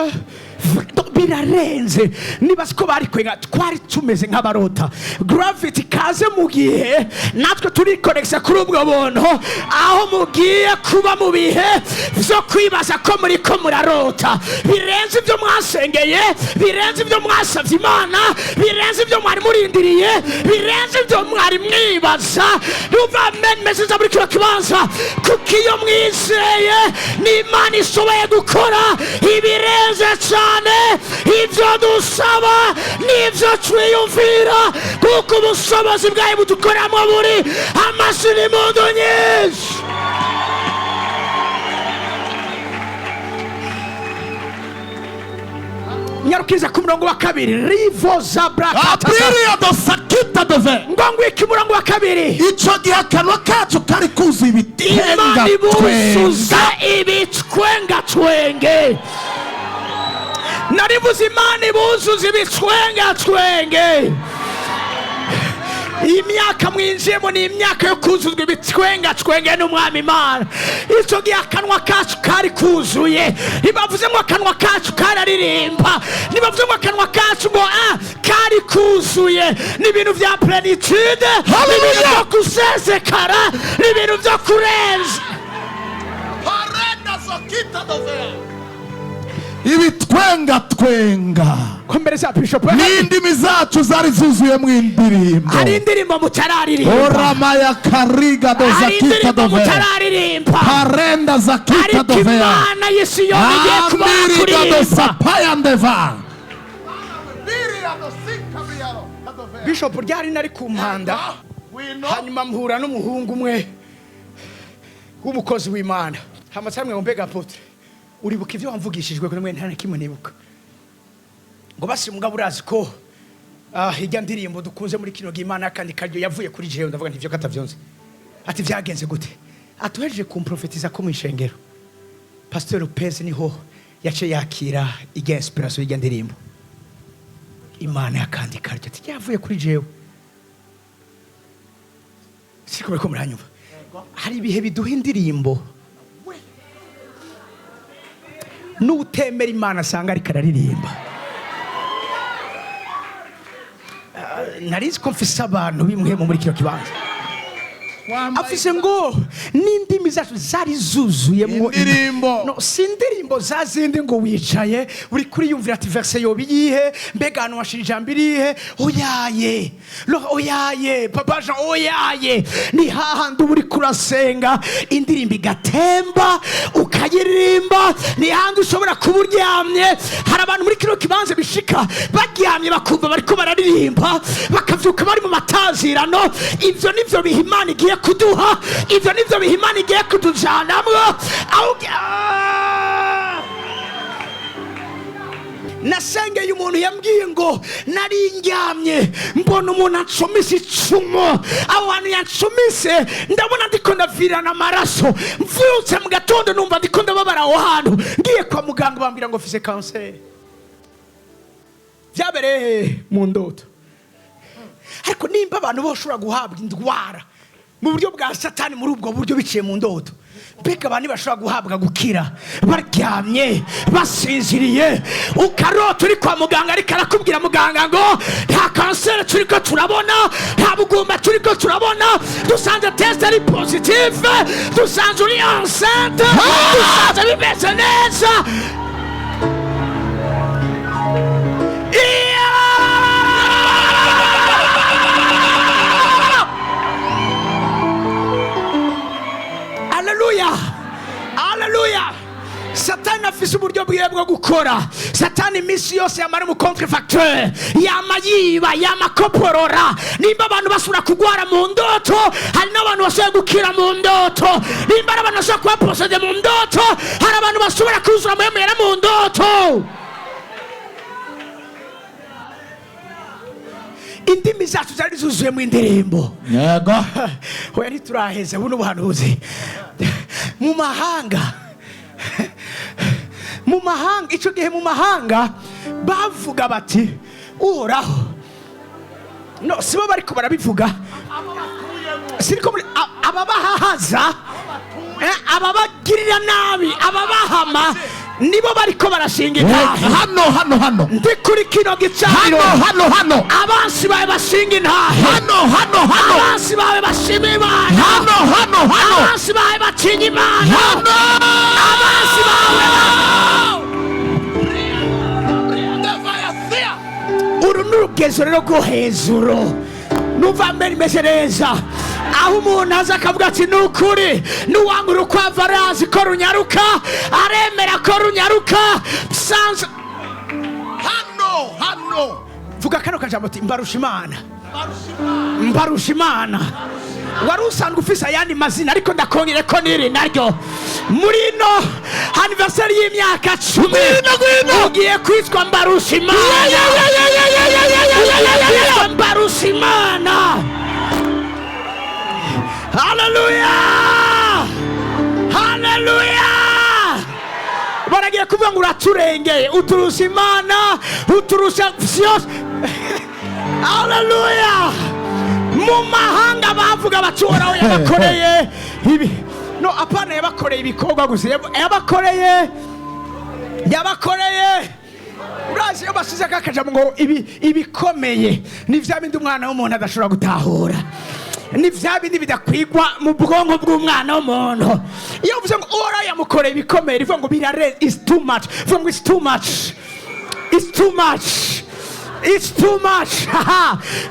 birarenze. Niba siko bari kwenga twari tumeze nk'abarota. Gravity kaze mugihe natwe turi connected kuri ubwo bonto aho mugiye kuba mu bihe byo kwibaza ko muri ko murarota. Birenze ibyo mwasengeye, birenze ibyo mwasavye Imana, birenze ibyo mwari murindiriye, birenze ibyo mwari mwibaza. Numva amen message muri kino kibanza kuko iyo mwizeye ni Imana ishoboye gukora ibirenze cyane ibyo dusaba n'ibyo twiyumvira, kuko ubushobozi bwawe budukoramo buri amashini mundu nyinshi. Nyarukiza ku murongo wa kabiri rivo zabrakata ngo iki murongo wa kabiri ico gihe akanwa kacu kari kuzuza ibitwenga twenge. Narivuze Imana ibuzuza ibitwenga twenge. Imyaka mwinjiyemo ni imyaka yo kuzuzwa ibitwenga twenge n'umwami Imana. Ico gihe akanwa kacu kari kuzuye. Nibavuze ngo akanwa kacu kararirimba, nibavuze ngo akanwa kacu ngo kari kuzuye n'ibintu vya plenitude, n'ibintu vyo kusesekara, n'ibintu vyo kurenza. ibitwenga twenga komereza Bishop n'indimi zacu zari zuzuye mu indirimbo. Hari indirimbo mutararirimba. Orama ya kariga do zakita do mutararirimba. Parenda zakita do vea. Imana y'Isiyoni igiye kubakuririmba. Bishop ryari nari ku mpanda, hanyuma mpura n'umuhungu umwe w'umukozi w'Imana. Hamatsamwe ngo mbega apotre uribuka ivyo wamvugishijwe kuri mwe ntane kimwe nibuka ngo basi mugabo urazi ko hirya ndirimbo dukunze muri kino g'Imana kandi karyo yavuye kuri jewe. Ndavuga nti ivyo katavyonze. Ati vyagenze gute? Atuhejeje kumprofetiza ko mwishengero Pastor Lopez niho yace yakira ijya inspiration y'ijya ndirimbo Imana yakandi karyo. Ati yavuye kuri jewe. Siko bariko muranyumva. Hari ibihe biduha indirimbo n'utemera Imana asanga ari kararirimba. Narizi ko mfise abantu bimwe muri kino kibanza afise ngo n'indimi zacu zari zuzuyemo indirimbo. No, si indirimbo zazindi ngo wicaye uri kuri yumvira ati verse yobi yihe mbega hano washira ijambo irihe oyaye oyaye papa Jean oyaye ni hahandi uri kurasenga indirimbo igatemba ukayiririmba. ni hahandi ushobora kuba uryamye. hari abantu muri kino kibanza bishika baryamye bakumva bariko bararirimba bakavyuka bari mu matazirano. Ivyo nivyo biha Imana igiye kuduha, ivyo nivyo biha Imana igiye kutujanamwo. nasengeye umuntu yambwiye ngo nari ndyamye mbona umuntu ancumise icumu, aho hantu yancumise ndabona ndiko ndavirana amaraso, mvutse mu gatondo numva ndiko ndababara aho hantu, ngiye kwa muganga bambwira ngo mfise kanseri. Byabereye mu ndoto. Ariko nimba abantu boshobora guhabwa indwara mu buryo bwa satani muri ubwo buryo biciye mu ndoto, mbega abantu bashobora guhabwa gukira baryamye basinziriye, ukarota uri kwa muganga ariko arakubwira muganga ngo nta kanseri turiko turabona, nta bugumba turiko turabona, dusanze test ari positive, dusanze uri enceinte, dusanze bimeze neza. Haleluya. Satani afise uburyo bwiwe bwo gukora. Satani iminsi yose yamara mu contrefacteur, yama yiba, yama koporora. Nimba abantu basubira kugwara mu ndoto, hari n'abantu basubira gukira mu ndoto. Nimba abantu basubira kuba posede mu ndoto, hari abantu basubira kuzura amahemera mu ndoto. Indimi zacu zari zuzuye mu indirimbo. Yego. Hoya ntituraheze buno buhanuzi. Mu mahanga icyo gihe mu mahanga bavuga bati uhoraho, no sibo bariko barabivuga, siriko ababahahaza, ababagirira nabi, ababahama nibo bariko barashinga intahe. Hano ndi kuri kino gicaniro, hano abansi bawe bashinga intahe, hano abansi bawe bashima Imana, hano abansi bawe batinya Imana, abansi bawe uru n'urugezo rero rwo hejuru. Numva mbere imeze neza, aho umuntu aza akavuga ati nukuri nuwanga urukwavu arazi ko runyaruka, aremera ko runyaruka. Sanze hano vuga kano kajambo ati mbarusha Imana. Wari usanzwe ufise ayandi mazina ariko ndakongere ko niri naryo. Muri ino anniversary y'imyaka 10 ugiye kwitwa mbarusha Imana. Mbarusha Imana. Haleluya. Baragiye kuvuga ngo uraturengeye, uturusha Imana, uturusha vyose. Haleluya. Mu mahanga bavuga bati uhoraho yabakoreye ibi. No, apana yabakoreye ibikorwa gusa, yabakoreye. Urazi iyo basize kakajambo ngo ibikomeye ni vya bindi umwana w'umuntu adashobora gutahura, ni vya bindi bidakwigwa mu bwonko bw'umwana w'umuntu. Iyo uvuze ngo uhoraho yamukoreye ibikomeye, rivuga ngo birare, is too much. Rivuga ngo it's too much. It's too much.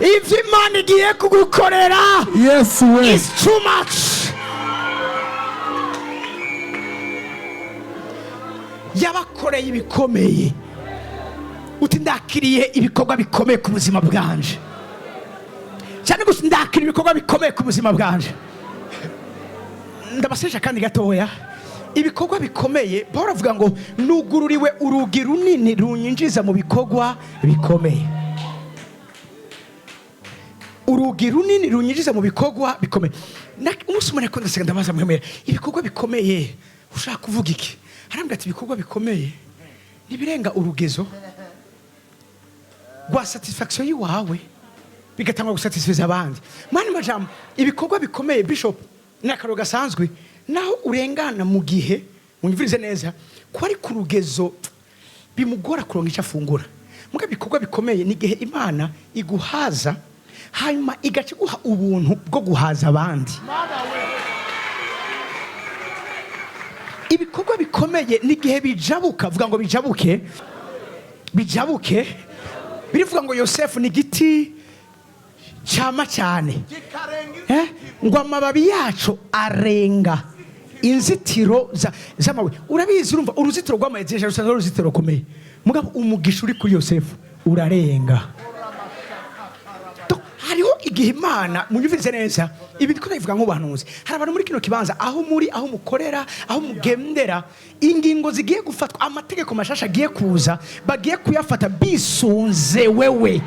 If Imana igiye kugukorera, yes we, it's too much. Yabakoreye ibikomeye. Uti ndakiriye ibikorwa bikomeye ku buzima bwanje. Cyane gusa ndakiriye ibikorwa bikomeye ku buzima bwanje. Ndabasesha kandi gatoya. Ibikorwa bikomeye Paulo avuga ngo nugururiwe urugi runini runyinjiza mu bikorwa bikomeye. Urugi runini runyinjiza mu bikorwa bikomeye. Umunsi umwe nakonda senga ndabaza mwemera ibikorwa bikomeye ushaka kuvuga iki? Harambwa ati ibikorwa bikomeye nibirenga urugezo gwa satisfaction yiwawe bigatanga gusatisfiza abandi. Mani majambo ibikorwa bikomeye bishop nakaro gasanzwe naho urengana mu gihe munyivurize neza ko ari ku rugezo bimugora kuronka icyo afungura. Muga bikorwa bikomeye ni gihe Imana iguhaza hanyuma igace guha ubuntu bwo guhaza abandi. Ibikorwa bikomeye ni gihe bijabuka, vuga ngo bijabuke. Birivuga ngo Yosefu ni giti cyama cyane, ngo amababi yacu arenga inzitiro z'amabuye. Urabizi urumva uruzitiro rw'amayejeje rusanzwe uruzitiro komeye. Mugabo umugisha uri kuri Yosefu urarenga. hariho igihe Imana munyumvise neza ibi ndiko ndavuga nk'ubuhanuzi. Hari abantu muri kino kibanza aho muri, aho mukorera, aho mugendera, ingingo zigiye gufatwa, amategeko mashasha agiye kuza, bagiye kuyafata bisunze wewe.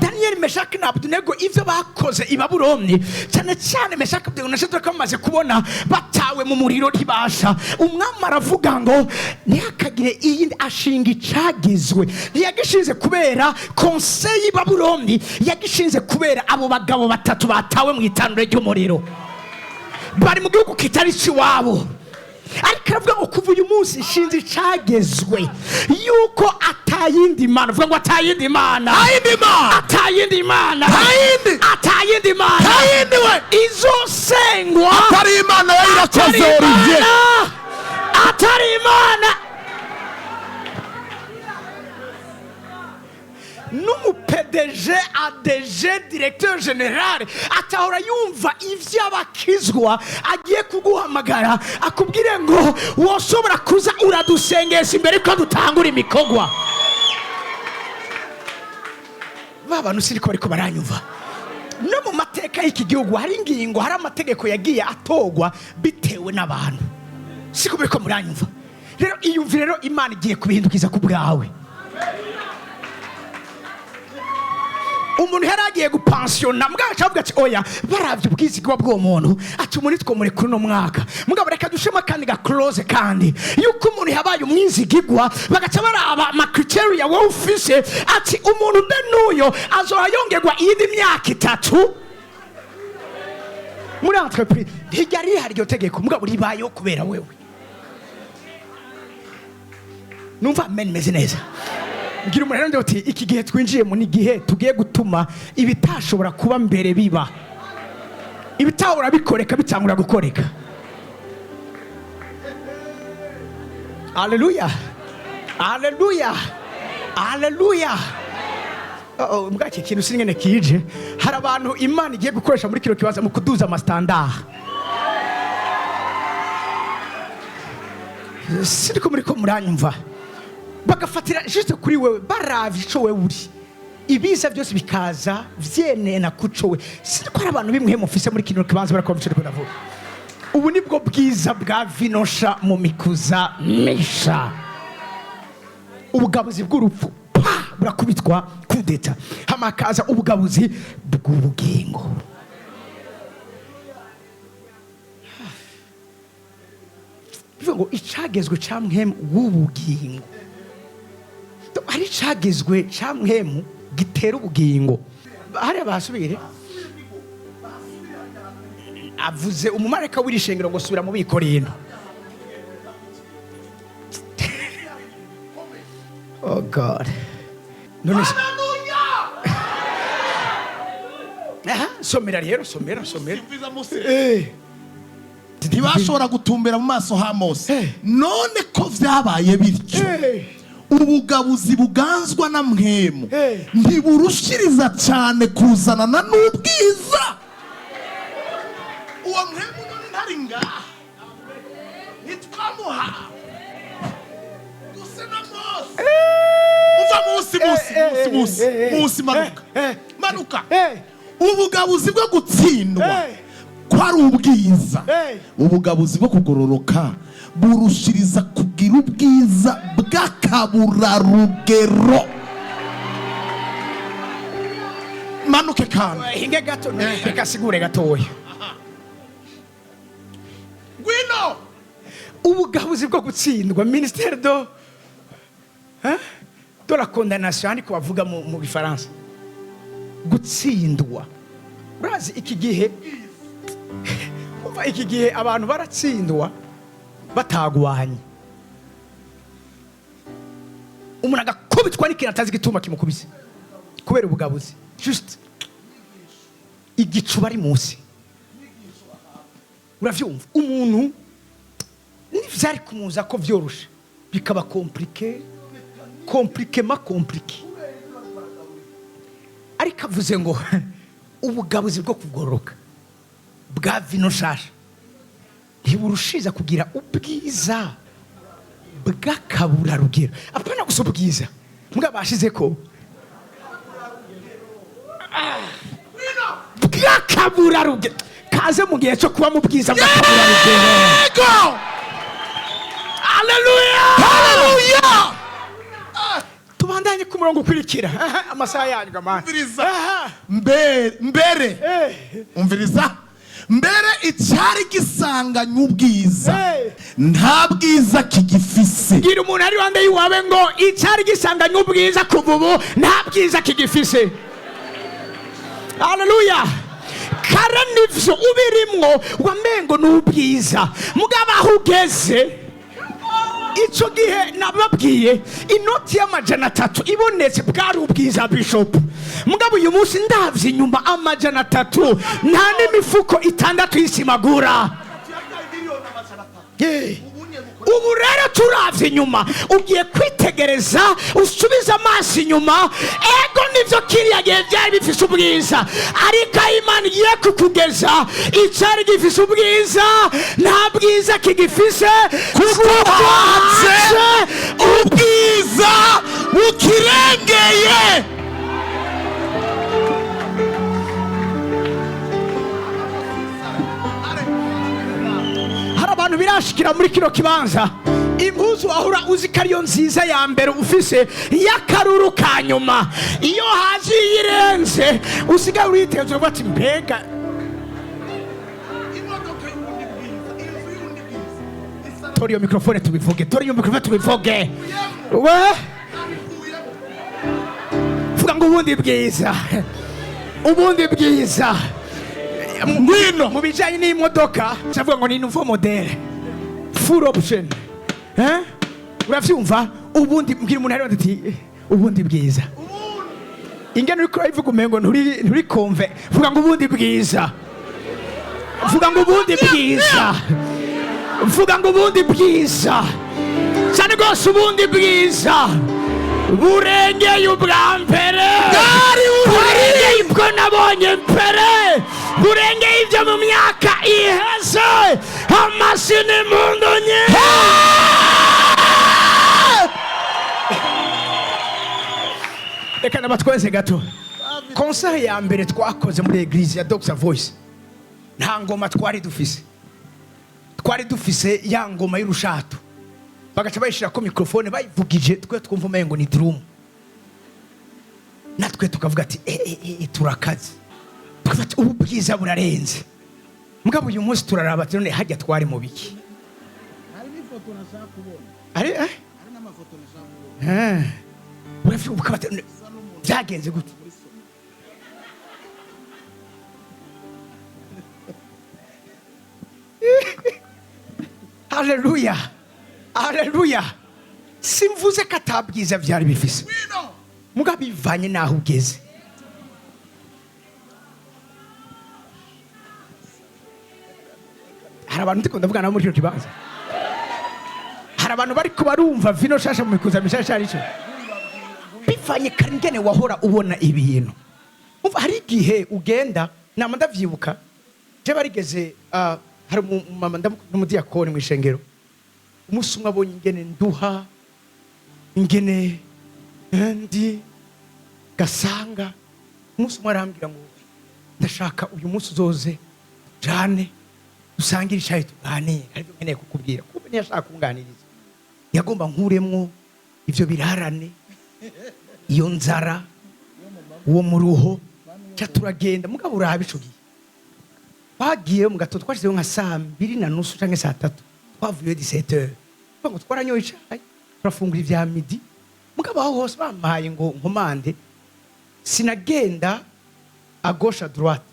Daniel, Meshaki na Abednego ivyo bakoze i Babuloni, cyane cyane Meshaki Abednego na Shadraka bamaze kubona batawe mu muriro ntibasha, umwami aravuga ngo ntihakagire iyindi ashinga icagizwe. Ntiyagishinze kubera conseil y'i Babuloni, yagishinze kubera abo bagabo batatu batawe mu itanure ry'umuriro, bari mu gihugu kitari iwabo. Ariko aravuga ngo kuva uyu munsi shinze icagezwe yuko atayindi mana, vuga ngo atayindi mana, atayindi mana, atayindi mana izosengwa, atari imana yayirakoze Olivier, atari imana. N'umuPDG, ADG, directeur general atahora yumva ivy'abakizwa, agiye kuguhamagara akubwire ngo woshobora kuza uradusengesha imbere ko dutangura imikogwa. Babantu siriko bariko baranyumva. No mu mateka y'iki gihugu hari ingingo, hari amategeko yagiye atogwa bitewe n'abantu, siko bariko muranyumva. Rero iyumvire, rero Imana igiye kubihindukiza ku bwawe. Umuntu yaragiye gupansiona mbwa acavuga ati oya baravye ubwizigwa bw'uwo muntu, ati umuntu twomure kuri no mwaka mugabo reka dushema kandi ga close, kandi yuko umuntu yabaye umwizigigwa bagaca baraba ama criteria wo ufise, ati umuntu mbe nuyo azoha yongerwa iyindi myaka 3 muri entreprise. Ntiryari hari iryo tegeko mugabo ribayeho kubera wewe. Numva amen meze neza. Ngira umuntu rero ati iki gihe twinjiyemo ni gihe tugiye gutuma ibitashobora kuba mbere biba, ibitahora bikoreka bitangura gukoreka. Haleluya, haleluya, haleluya. Mbwa iki kintu singene kije, hari abantu Imana igiye gukoresha muri kino kibanza mu kuduza amastandard. Siriko muri ko muranyumva, bagafatira juste kuri wewe, baravye ico wewe uri, ibiza byose bikaza vyenena kuco we. Siko ari abantu bimwe mufise muri kino kibanza barakomvye ko ndavuga. Ubu nibwo bwiza bwa vinosha mu mikuza mesha. Ubugabuzi bw'urupfu burakubitwa kudeta, hamakaza ubugabuzi bw'ubugingo. Bivuga icagezwe ca mwemu w'ubugingo, hari icagezwe ca mwemu gitera ubugingo. Hari abasubire avuze umumareka w'irishengero ngo subira mu bikorino. Oh God, none somera rero, somera. ntibashobora gutumbera mu maso ha Mose. None ko vyabaye bityo, ubugabuzi buganzwa na mwemu ntiburushiriza cyane kuzanana n'ubwiza. Uwo mwemu none ntari ngaha, nitwamuha duse na Mose. Uva musi manuka. Ubugabuzi bwo gutsindwa kwari ubwiza, ubugabuzi bwo kugororoka burushiriza kugira ubwiza bw'akaburarugero. Manuke kandi hinge gato reka sigure gatoya. Gwino ubugabuzi bwo gutsindwa, ministère de la condamnation ariko bavuga mu Gifaransa, gutsindwa. Urazi iki gihe iki gihe abantu baratsindwa batagwanye, umuntu agakubitwa n'ikintu atazi gituma kimukubise kubera ubugabuzi. Just igicuba ari munsi, uravyumva umuntu n'ivyari kumuza ko vyoroshe bikaba compliqué, ariko avuze ngo ubugabuzi bwo kugororoka bwa vino shasha ntiburushiza kugira ubwiza bw'akaburarugero. Apana gusa ubwiza mbwa bashize ko bw'akaburarugero. Kaze mu gihe cyo kuba mu bwiza bw'akaburarugero. Yego. Haleluya. Tubandanye ku murongo ukurikira. Amasaha yanyu gamana. Mbere umviriza, mbere icyari gisanganye ubwiza nta bwiza kigifise. Gira umuntu ari wande yiwawe ngo icyari gisanganye ubwiza kuva ubu nta bwiza kigifise. Haleluya. Kare nivyo ubirimwo wamengo n'ubwiza mugabo aho ugeze icyo gihe nababwiye inoti y'amajana3 ibonetse bwari ubwiza bishop mugabo uyu munsi ndavye inyuma amajana3 nta n'imifuko 6 y'isimagura. Ubu rero turavye inyuma ugiye kwitegereza usubiza amaso inyuma ego nivyo kiriya gihe byari bifise ubwiza ariko Imana igiye kukugeza icyari gifise ubwiza nta bwiza kigifise kuko hatse ubwiza bukirengeye. Hari abantu birashikira muri kino kibanza impuzu ahura uzi ko ariyo nziza ya mbere ufise y'akaruru ka nyuma iyo haje yirenze usigaye uritegereza uvuga ati mbega tori iyo mikrofone tubivuge we vuga ngo ubundi bwiza ngwino mu bijanye n'imodoka cyavuga ngo ni nouveau modèle full option uravyumva ubundi mbwira umuntu ari ati ubundi bwiza ingene uriko urayivuga umengo nturi konve vuga ngo ubundi bwiza cyane rwose ubundi bwiza burengeye ubwa mbere burengeye ubwo nabonye mbere burengeye ibyo mu myaka iheze amashini mundu nyinshi. Reka nabatweze gato konseri ya mbere twakoze muri eglise ya Dr Voice nta ngoma twari dufise ya ngoma y'urushato bagaca bayishira ko mikrofone bayivugije twe twumva umengo ni drum natwe tukavuga ati turakaze tukafata ubu bwiza burarenze mugabo uyu munsi turaraba ati none hajya twari mu biki Hari n'ifoto nashaka kubona. Hari n'amafoto nashaka kubona. byagenze gute? Haleluya. Simvuze ko atabwiza byari bifise mugabo bivanye naho ugeze. Hari abantu ndiko ndavuga nabo muri cyo kibanza, hari abantu bari kubarumva vino shasha mu mikuza mishasha arico bivanye kangene wahora ubona ibintu. Hari igihe ugenda nama ndavyibuka je barigeze hari mama ndamudiyakoni mu ishengero umunsi umwe abonye ingene nduha ingene ndi gasanga umunsi umwe arambwira ngo ndashaka uyu munsi uzoze jane dusangire icyayi tuganire ariko nkeneye kukubwira kuko ntiyashaka kunganiriza yagomba nkuremwo ivyo birarane iyo nzara uwo muruho cya turagenda mugabo uraha bicugiye bagiye mu gatondo twashizeho nka 2:30 canke 3 twavuye 17h ngo twaranyoye icyayi turafungura ivya midi mugabo aho hose bamaye ngo nkomande sinagenda à gauche à droite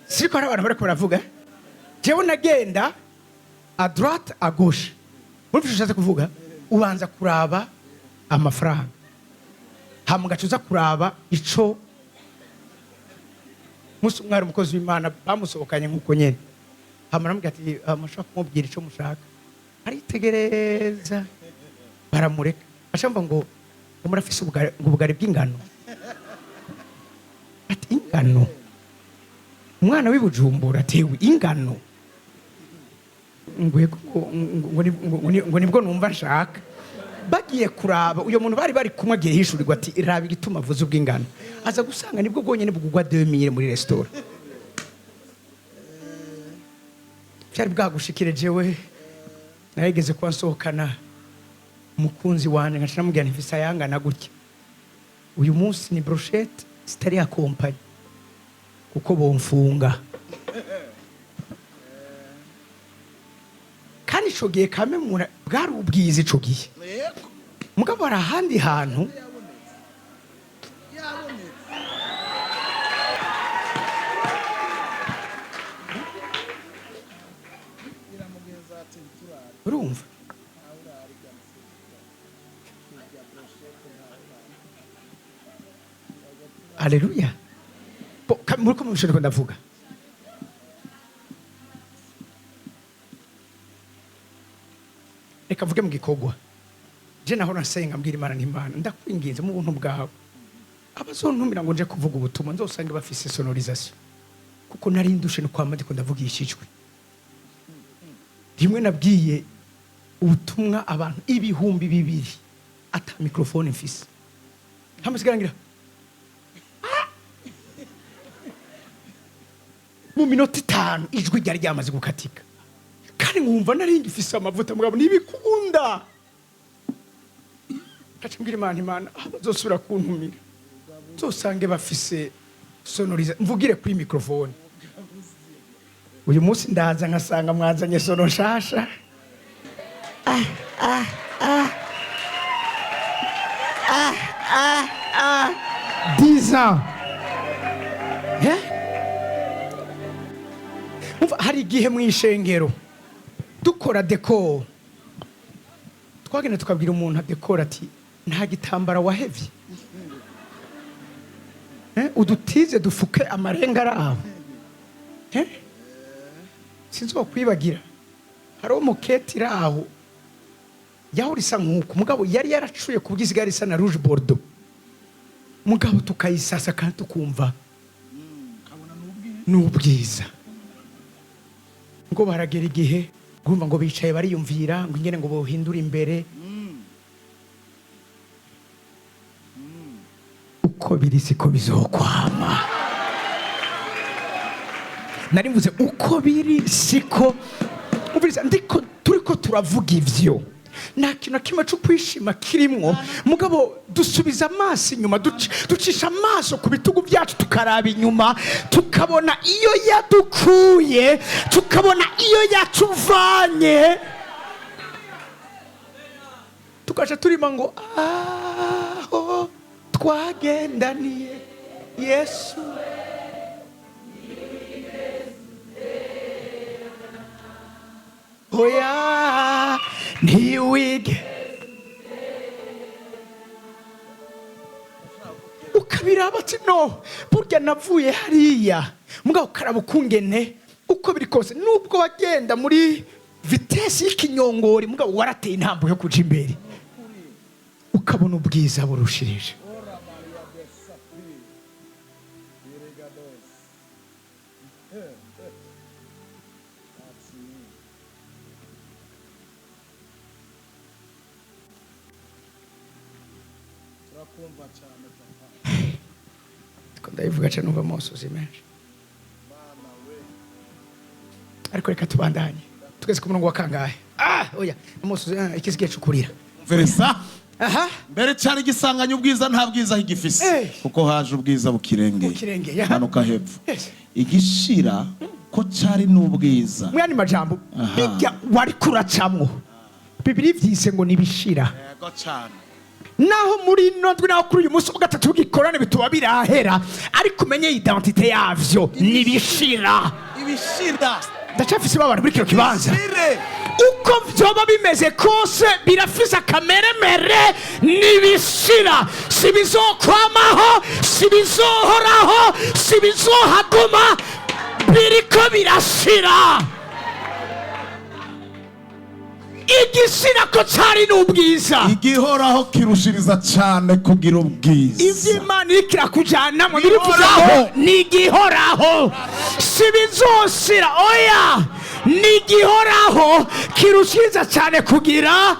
siko hari abantu bariko baravuga jewe nagenda à droite à gauche muri bishatse kuvuga ubanza kuraba amafaranga hama gacuza kuraba ico musi umwari umukozi w'Imana bamusobokanye nkuko nyene hama namubwira ati mushaka kumubwira ico mushaka aritegereza baramureka ashamba ngo murafise ubugari bw'ingano ati ingano umwana w'ibujumbura atewe ingano ngo nibwo numva nshaka. Bagiye kuraba uyo muntu bari kumwe agiye hishurirwa ati raba igituma avuze ubw'ingano, aza gusanga nibwo bwonyene bugugwa 2000 muri restaurant. Cyari bwagushikire jewe narigeze kuba nsohokana umukunzi wanje ngaca namubwira nti mfise ayangana gutya, uyu munsi ni brochette zitari ya kompanye kuko bomfunga. Kandi ico gihe kame bwari ubwiza ico gihe, mugabo hari ahandi hantu urumva. Haleluya. Muriko mubishoreko ndavuga. Reka mvuge mu gikorwa. Je naho nasenga mbwira Imana n'Imana ndakwinginze mu buntu bwawe, abazontumira ngo nje kuvuga ubutumwa nzosanga bafise sonorisation, kuko nari ndushe no kwama ndiko ndavugishijwe. Rimwe nabwiye ubutumwa abantu 200 ata microphone mfise, hamasigarangira mu minota 5 ijwi ryari ryamaze gukatika, kandi nkumva nari ngifise amavuta mugabo nibikunda. Kacimbwira Imana bazosubira kuntumira zosange bafise sonoriza mvugire kuri microphone. Uyu munsi ndaza nkasanga mwazanye sono nshasha. Diza hari igihe mu ishengero dukora decor, twagenda tukabwira umuntu adekora ati nta gitambara wahevye, udutize dufuke amarenga araho. Sinzokwibagira hari umuketi raho yaho risa nkuko mugabo yari yaracuye ku bw'isigaye risa na rouge bordeaux, mugabo tukayisasa kandi tukumva n'ubwiza. Ngo baragera igihe ngumva ngo bicaye bariyumvira ngo ingene ngo bohindura imbere, uko biri siko bizokwama. Nari mvuze uko biri siko ubiriza, ndiko turiko turavuga ivyo nta kintu kimwe cyo kwishima kirimwo, mugabo dusubiza amaso inyuma, ducisha amaso ku bitugu byacu tukaraba inyuma, tukabona iyo yadukuye, tukabona iyo yatuvanye, tukaja turima ngo aho twagendaniye Yesu. Oya ntiwige ukabiraba ati no burya navuye hariya, mugabo ukaraba ukungene uko biri kose nubwo wagenda muri vitesi y'ikinyongori, mugabo warateye intambo yo kuja imbere ukabona ubwiza burushirije. Ndayivuga cyane numva amosozi menshi, ariko reka tubandanye tugeze ku murongo wa kangahe. Oya amosozi ikisigiye cukurira veresa. Mbere cyane igisanganya ubwiza nta bwiza higifise, kuko haje ubwiza bukirengeye hanuka hepfo. Igishira ko cyari n'ubwiza mwani majambo bijya wari kuracamwo, Bibiri vyise ngo nibishira. Yego cyane. Naho muri nondwe naho kuri uyu munsi wa gatatu w'igikorane bituba birahera, ariko umenye identite yavyo nibishira. Ibishira ndacafise abantu muri kino kibanza, uko vyoba bimeze kose birafise akameremere, nibishira. Sibizokwamaho, sibizohoraho, sibizohaguma, biriko birashira. Igishira ko cyari n'ubwiza, igihoraho kirushiriza cyane kugira ubwiza. Ivy'Imana ikira kujana mu birivugaho ni igihoraho, sibizoshira. Oya nigihoraho kirushiza cyane kugira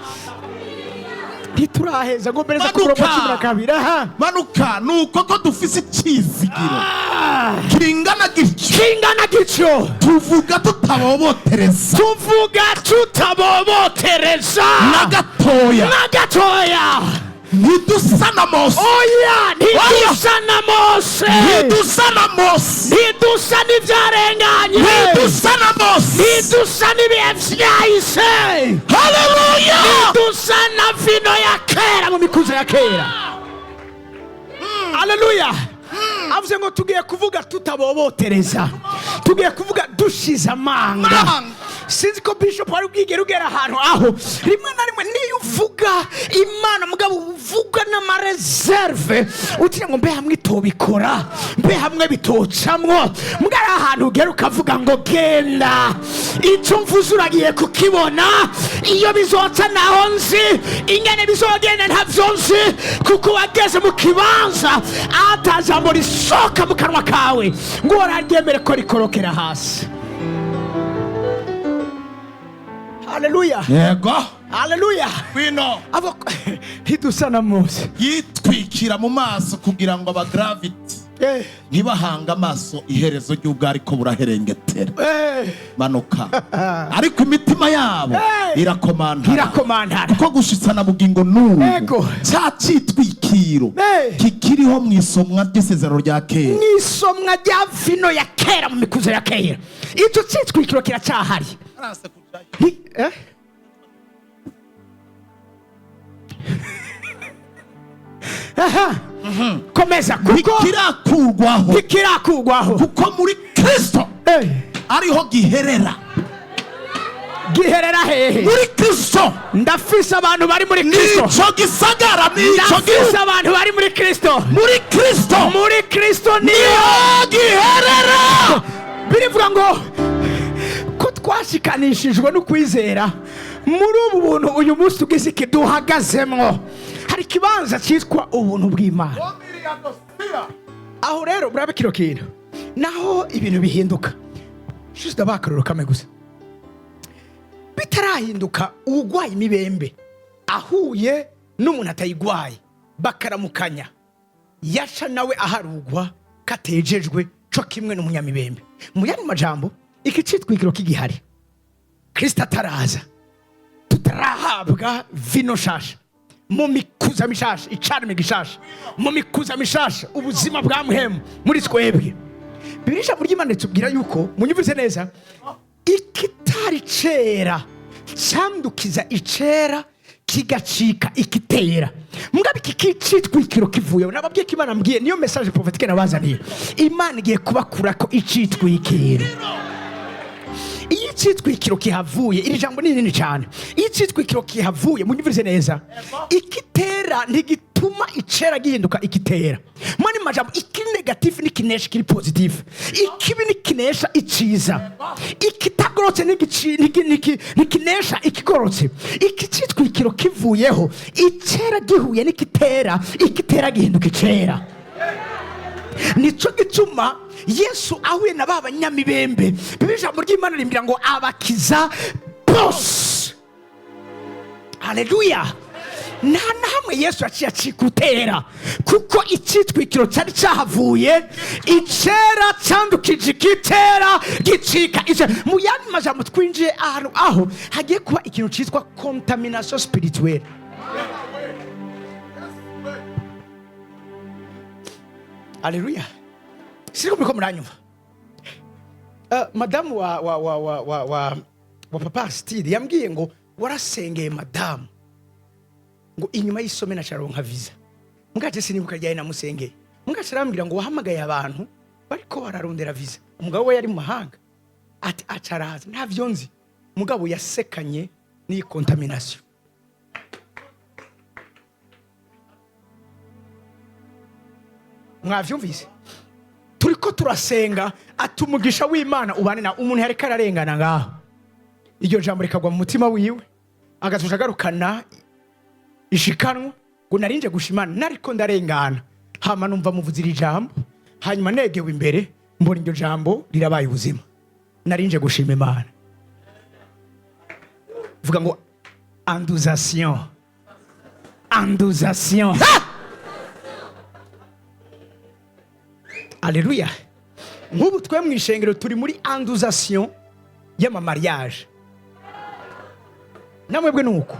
ntituraheza ngo mbereza ku murongo wa 12. Aha, manuka nuko ko dufise icyizigiro kingana gityo tuvuga tutabobotereza na gatoya ntidusa na Mose. oya ntidusa na Mose, ntidusa n'ibyarenganye, ntidusa na Mose, ntidusa n'ibihe byahise, haleluya, ntidusa na vino ya kera mu mikuzo ya kera. haleluya. avuze ngo tugiye kuvuga tutabobotereza, tugiye kuvuga dushize amanga. sinzi ko bishop ari bwigere ugera ahantu aho rimwe na rimwe niyo uvuga Imana mugabo uvuga n'amareserve ugira ngo mbe hamwe itobikora, mbe hamwe bitocamwo, mugara ahantu ugera ukavuga ngo genda, icyo mvuze uragiye kukibona, iyo bizotsa naho nzi, ingene bizogenda ntavyo nzi, kuko wageze mu kibanza atajambo risoka mu kanwa kawe ngo uraryemere ko rikorokera hasi. haleluya, yego, haleluya. bino ntidusa na Mose, yitwikira mu maso kugira ngo abagravity ntibahanga amaso iherezo ry'ubwo ariko buraherengetera. manuka ariko imitima yabo irakomantara kuko gushitsana bugingo n'ubu cya cyitwikiro kikiriho mu isomwa ry'isezerano rya kera, mu isomwa rya vino ya kera mu mikuzo ya kera. icyo cyitwikiro kiracyahari. komeza, kuko ntikirakurwaho kuko muri Kristo ariho giherera hehe? muri Kristo. ndafise abantu bari muri Kristo, nico gisagara, ndafise abantu bari muri Kristo, muri Kristo niho giherera. birivuga ngo ko twashikanishijwe no kwizera muri ubu buntu uyu munsi tugize duhagazemwo, hari ikibanza cyitwa ubuntu bw'Imana. aho rero murabe kino kintu naho ibintu bihinduka, juste abakaruro kamwe gusa bitarahinduka. ugwaye imibembe ahuye n'umuntu atayigwaye bakaramukanya, yaca nawe aharugwa katejejwe cyo kimwe n'umunyamibembe. mu yandi majambo, iki cyitwikiro kigihari, Kristo ataraza, tutarahabwa vino shasha, mu mikuza mishasha, icarime gishasha, mu mikuza mishasha, ubuzima bwa muhemu muri twebwe. Birisha muri Imana tubwira yuko, munyumvise neza, ikitari cera cyandukiza icera kigacika ikitera. mugabe iki cyitwikiro kivuye, nababwiye ko Imana mbwiye, niyo message prophétique nabazaniye. Imana igiye kubakura ko icitwikiro. iyo icyitwikiro kihavuye, iri jambo ni nini cyane, iyo icyitwikiro kihavuye, munyumvise neza, ikitera ntigituma icera gihinduka ikitera. mwani majambo, iki negative nikinesha kiri positive, ikibi nikinesha iciza, ikitagorotse nikinesha ikigorotse. iki cyitwikiro kivuyeho, icera gihuye nikitera, ikitera gihinduka icera. nico gituma Yesu ahuye na ba banyamibembe, ijambo ry'Imana rimbwira ngo abakiza bose. haleluya. nta na hamwe Yesu yaciye acikutera, kuko icyitwikiro cyari cyahavuye, icera cyandukije ikitera gicika icera. mu yandi majambo, twinjiye ahantu aho hagiye kuba ikintu cyitwa contamination spirituelle. haleluya. siko muriko muranyumva. madamu wa papa Aristide yambwiye ngo warasengeye madamu ngo inyuma y'isome na caronka visa. mugaje sinibuka ryaye namusengeye, mugaje arambwira ngo wahamagaye abantu bariko bararondera visa. umugabo we yari mu mahanga, ati acaraza ntavyo nzi. mugabo yasekanye ni contamination. mwavyumvise? turiko turasenga atumugisha w'Imana ubane na umuntu yareka ararengana ngaho, iryo jambo rikagwa mu mutima wiwe, agatusha agarukana ishikanwa ngo narinje gushimana, nariko ndarengana. hama numva muvuze iri jambo, hanyuma negewe imbere mbona iryo jambo rirabaye ubuzima, narinje gushima Imana. vuga ngo anduzation. Anduzation. Alléluia. Nk'ubu twe mu ishengero turi muri anduzation y'amamariage. Namwebwe nuko.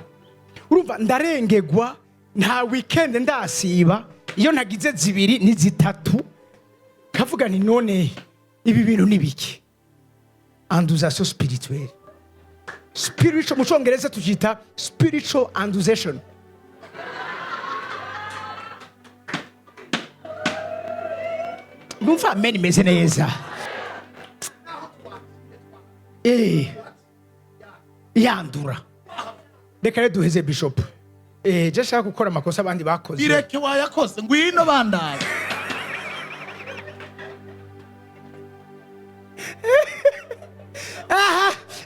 Urumva ndarengegwa nta weekend ndasiba iyo nagize zibiri ni zitatu kavuga ni none ibi bintu nibiki. Anduzation spirituelle. Spiritual mu Cyongereza tujita spiritual anduzation. Numva amen imeze neza. Yandura. Reka rero duheze bishop. Je shaka gukora amakosa abandi bakoze. Ireke wayakoze ngwino bandara.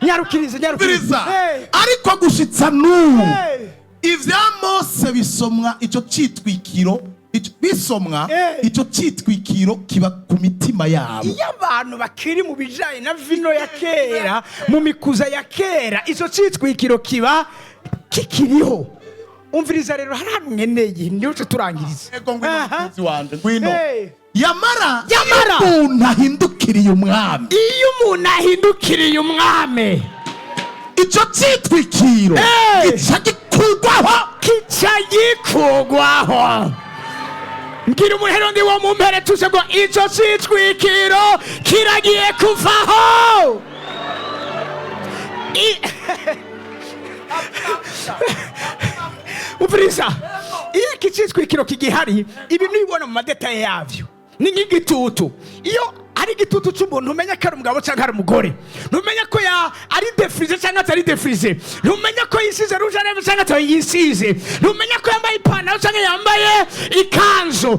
Nyarukiriza. Ariko gushitsa n'ubu ivya Mose bisomwa ico citwikiro bisomwa icyo cyitwikiro kiba ku mitima yabo. Iyo abantu bakiri mu bijanye na vino ya kera mu mikuza ya kera icyo cyitwikiro kiba kikiriho. Umviriza rero hari hano nkeneye niyo turangiriza. Ego ngwino mukunzi wanje ngwino. Yamara umuntu ahindukiriye umwami. Iyo umuntu ahindukiriye umwami icyo cyitwikiro kica gikurwaho. Mbwira umuherundi wo mu mpere tuze ngo icyo cyitwikiro kiragiye kuvaho. Umviriza, iyo iki cyitwikiro kigihari ibintu ubibona mu madetaye yavyo ni nk'igitutu. Iyo ari igitutu cy'umuntu umenya ko ari umugabo cyangwa ari umugore, ntumenya ko ari defrize cyangwa atari defrize, ntumenya ko yisize rouge cyangwa atari yisize, ntumenya ko yambaye ipantaro cyangwa yambaye ikanzu.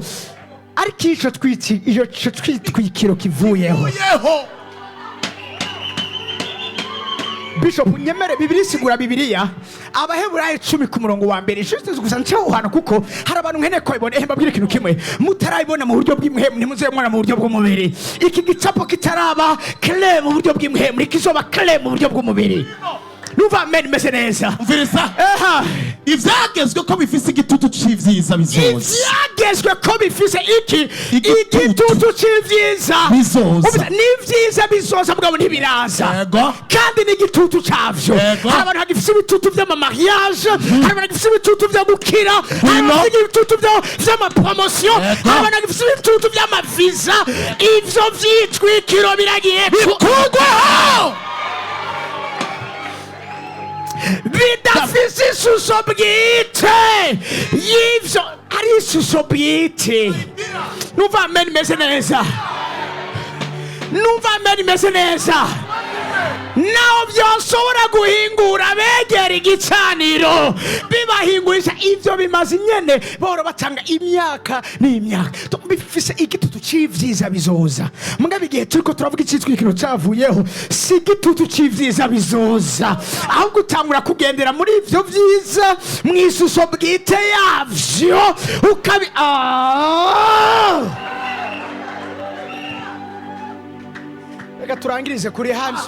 Ariko iyo cyitwikiro kivuyeho. Bishop nyemere Bibiliya isigura Bibiliya Abaheburayo 10 ku murongo wa mbere. Ishuri gusa ncaho hano kuko hari abantu nkene ko ibone mbabwira ikintu kimwe mutarayibona mu buryo bw'imhemu ntimuzemwana mu buryo bw'umubiri. Iki gicapo kitaraba claim mu buryo bw'imhemu kizoba claim mu buryo bw'umubiri. Nuva amen meze neza. Umviriza. Ivyagezwe ko bifise igitutu c'ivyiza bizoza. Ivyagezwe ko bifise igitutu c'ivyiza bizoza. N'ivyiza bizoza mugabo ntibiraza. Kandi n'igitutu cavyo. Hari abantu bagifise ibitutu vy'amamariage, hari abantu bagifise ibitutu vyo gukira, hari abantu bagifise ibitutu vy'amapromotion, hari abantu bagifise ibitutu vy'amaviza. Ivyo vyitwikiro biragiye kugwaho. Bidafise ishusho bwite y'ivyo ari ishusho bwite. Numva amen imeze neza. Numva amen imeze neza. Naho byoshobora guhingura begera igicaniro bibahingurisha ivyo bimaze nyene boro batanga imyaka n'imyaka bifise igitutu c'ivyiza bizoza. Mugabe igihe turiko turavuga icitwikiro cavuyeho si igitutu c'ivyiza bizoza ahubwo utangura kugendera muri ivyo vyiza mw'ishusho bwite yavyo ukabi Reka turangirize kuri hano